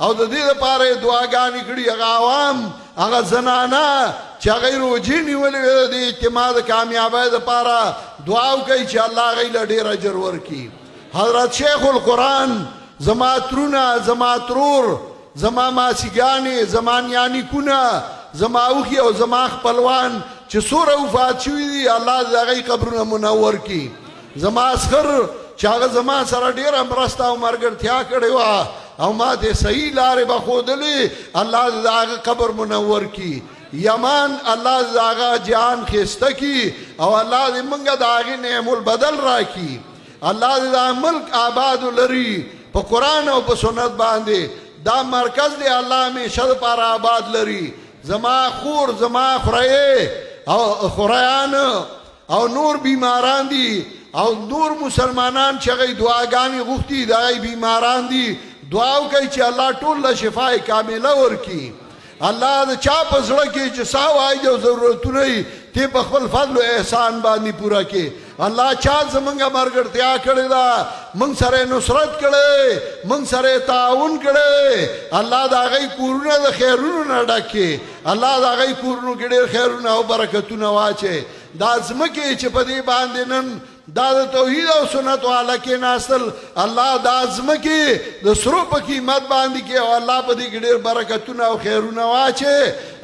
और दी द पारे दुआगानी कड़ी अगर आवाम अगर जनाना चागई रोजी नहीं वाले दी इत्तिमाद कामयाबी द पारा दुआओ कई चा अल्लाह गई लडेर अजर वर की हजरत शेखुल कुरान जमातरुना जमातरूर जमा मासिगानी जमानियानी कुना जमाऊखी और जमाख पलवान चसूर उफात शुई अल्लाह जागई कब्र मुनव्वर की जमास्कर चाग जमा सरा डेर अमरस्ता मरगर थया कड़े वा और माते सही लारे बखोदले अल्लाह जाग कब्र मुनव्वर की यमान अल्लाह जागा जान खेस्ता की और अल्लाह दे मंगा दागे नेमुल बदल राखी अल्लाह दा मुल्क आबाद लरी प कुरान और प सुन्नत बांधे दा मरकज दे अल्लाह में शद पार आबाद लरी जमा खूर जमा खुराए और खुरायान और नूर बीमारान दी और नूर मुसलमानान चगई दुआगानी गुफ्ती दाई बीमारान दी दुआओ कई चे अल्लाह टोल शिफाए कामिला और की अल्लाह चाप सड़के चसाव आई जो जरूरत नहीं ते बखल फजल एहसान बानी पूरा के अल्लाह चा जमंगा मरगर त्या कड़ेदा मंग सरे नुसरत कड़े मंग सरे ताउन कड़े अल्लाह दागई कुरना द खैरुन न डके अल्लाह दागई कुरनु गिडे खैरुन औ बरकतुन वाचे दाजमके चपदी बांदेनन दाद तौहीद और सुन्नत वाला के नासल अल्लाह दाजमके द सरूप की मत बांध के और अल्लाह पदी गिडे बरकतुन औ खैरुन वाचे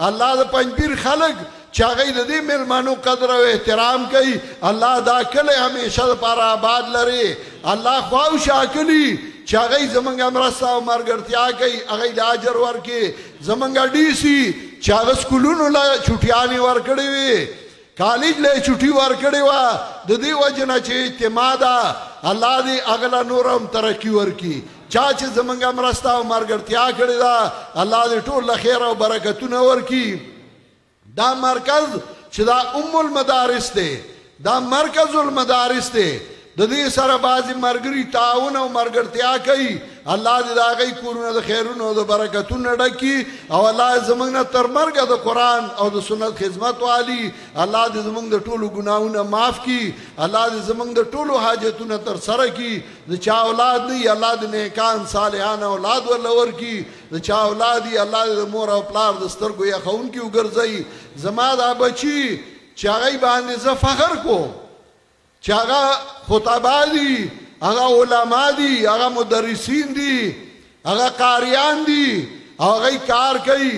अल्लाह द पंजपीर खलक चागई दे मेहमानों कदर और एहतराम कई अल्लाह दा कले हमेशा पारा आबाद लरे अल्लाह ख्वाहिश आकली चागई जमंगा मरसा मरगर त्या कई अगई लाजर वर के जमंगा डीसी चागस कुलून ला छुटियानी वर कड़े वे कॉलेज ले छुट्टी वर कड़े वा दे वजना चे इत्तेमादा अल्लाह दे अगला नूरम तरक्की वर की चाचे जमंगा मरसा मरगर त्या कड़े दा अल्लाह दे टोल खैर और बरकतुन वर की दा मरकज चदा उम्मुल मदारिस दे दा मरकजुल मदारिस दे ददी सर बाजी मरगरी ताउन और मरगर त्या कई अल्लाह दे दागई कुरना द खैरुन और बरकतुन डकी और अल्लाह जमंगना तर मरगा द कुरान और द सुन्नत खिदमत वाली अल्लाह दे जमंग द टोलु गुनाहुना माफ की अल्लाह दे जमंग द टोलु हाजतुन तर सर की द चा औलाद नहीं अल्लाह दे नेकान सालिहान औलाद वलवर की द चा औलाद ही अल्लाह दे मोर और प्लार दस्तर को या खौन की उगरजई जमादा बची चागई बांधे ज फखर को चागा खुतबादी आगा उलमा दी आगा मुदर्रिसीन दी आगा कारियान दी आगा कार कई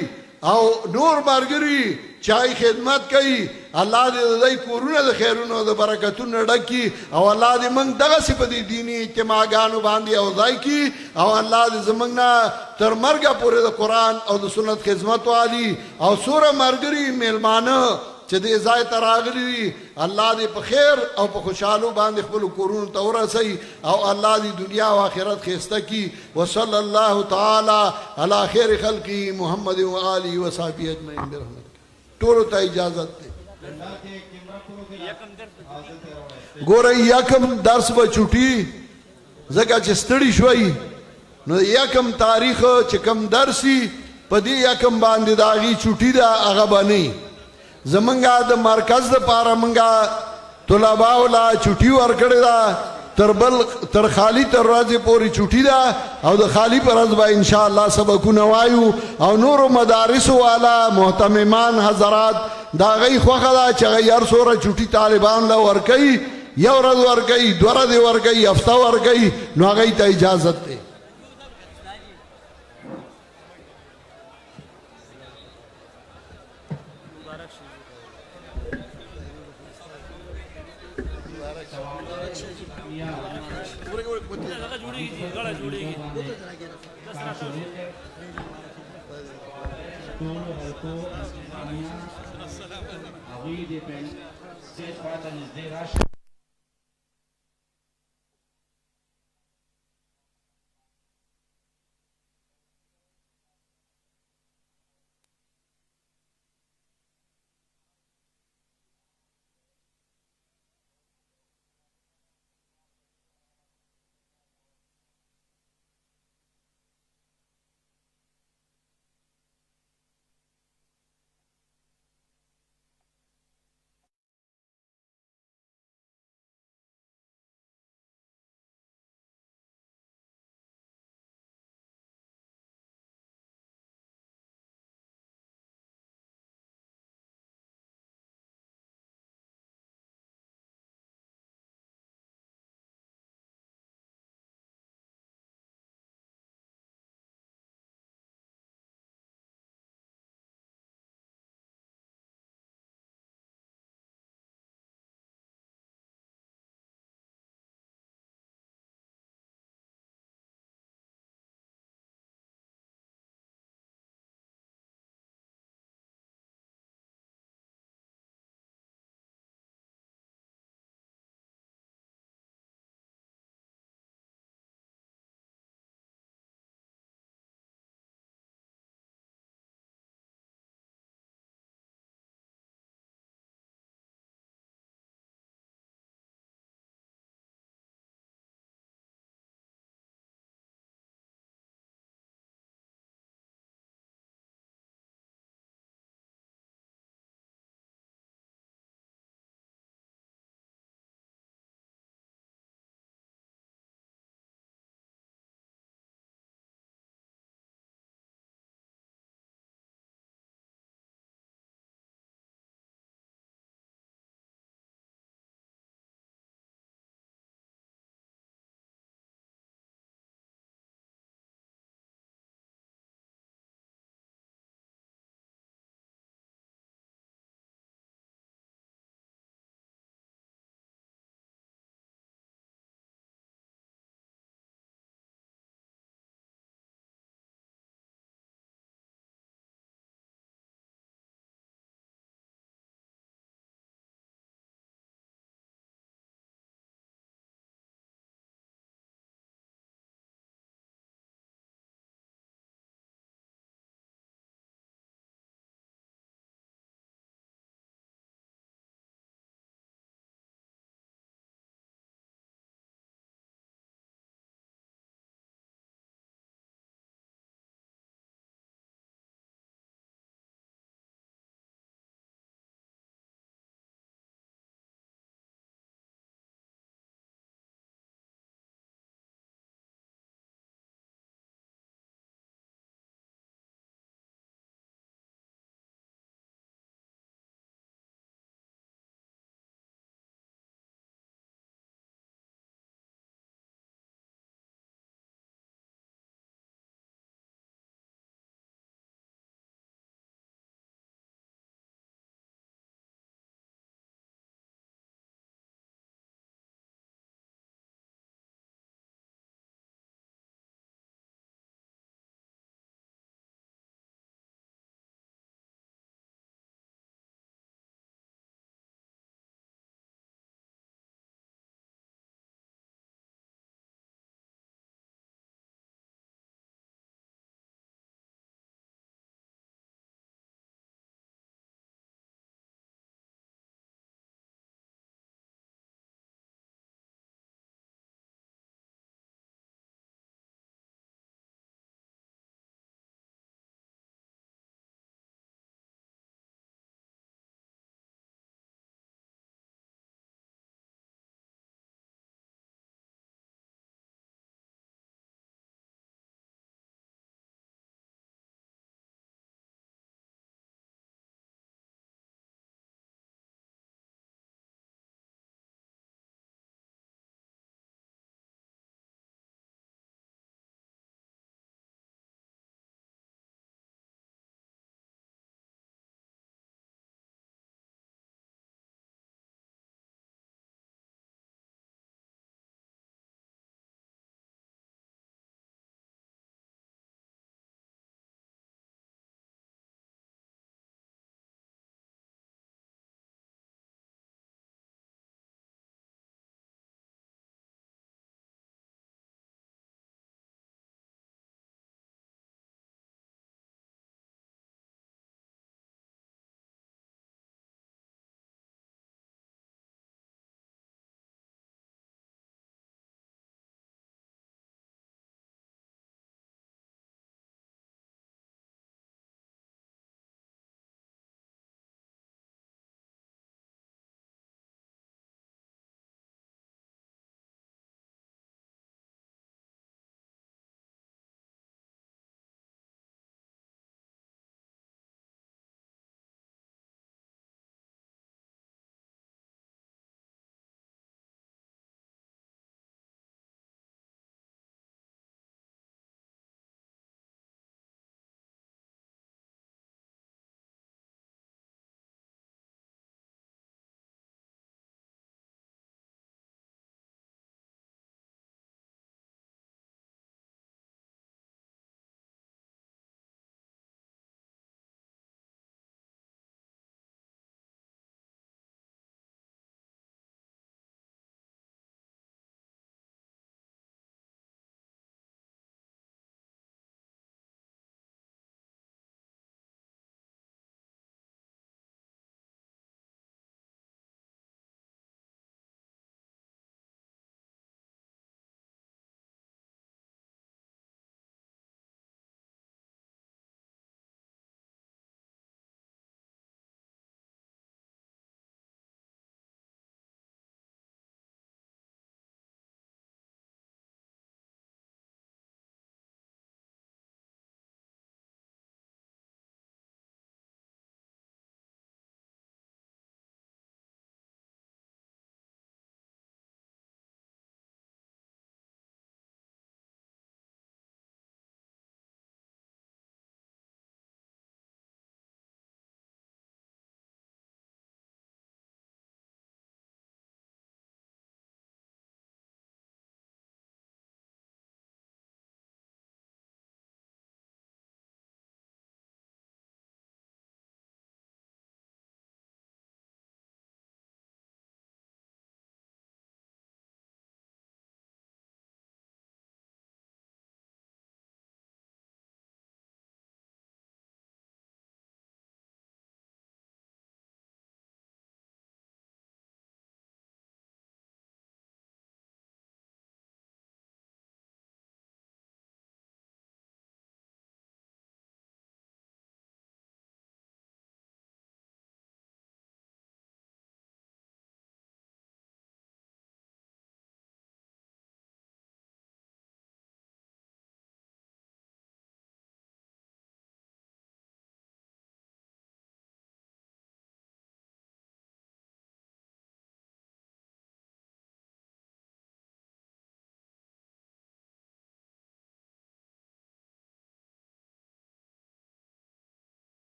और नूर मरगरी चाय खिदमत कई الله دې د دوی کورونه د خیرونو او د برکتونو ډک کړي او الله دې موږ دغسې په دې دیني اجتماعګانو باندې اوځای کړي او الله دې زموږ نه تر مرګه پورې د قرآن او د سنت خدمت والي او څومره ملګري میلمانه چې دې ځای ته راغلي وي الله دې په خیر او په خوشحالو باندې خپلو کورونو ته ورسوي او الله دې دنیا او آخرت ښایسته کړي وصلی الله تعالی علی خیر خلقه محمد و آله و صحبه اجمعین برحمتک ټولو ته اجازت دی ګوره یکم درس به چوټي ځکه چې ستړي شوي نو یکم تاریخ چې کم درسي په دې یکم باندې د هغې چوټي ده هغه به نه زمونږه د مرکز دپاره مونږه طلباو له چوټي ورکړې ده تر خالی تر ورځې پورې چوټي ده او د خالی په ورځ به انشاءالله سبقونه وایو او نورو مدارسو والا محتممان حضرات د هغوی خوښه ده چې هغوی هر څومره چوټي طالبان له ورکوي یو ورځ ورکوي دوه ورځې ورکوي هفته ورکوي نو هغوی ته اجازت دی Avi depend. Stage 5 and is there.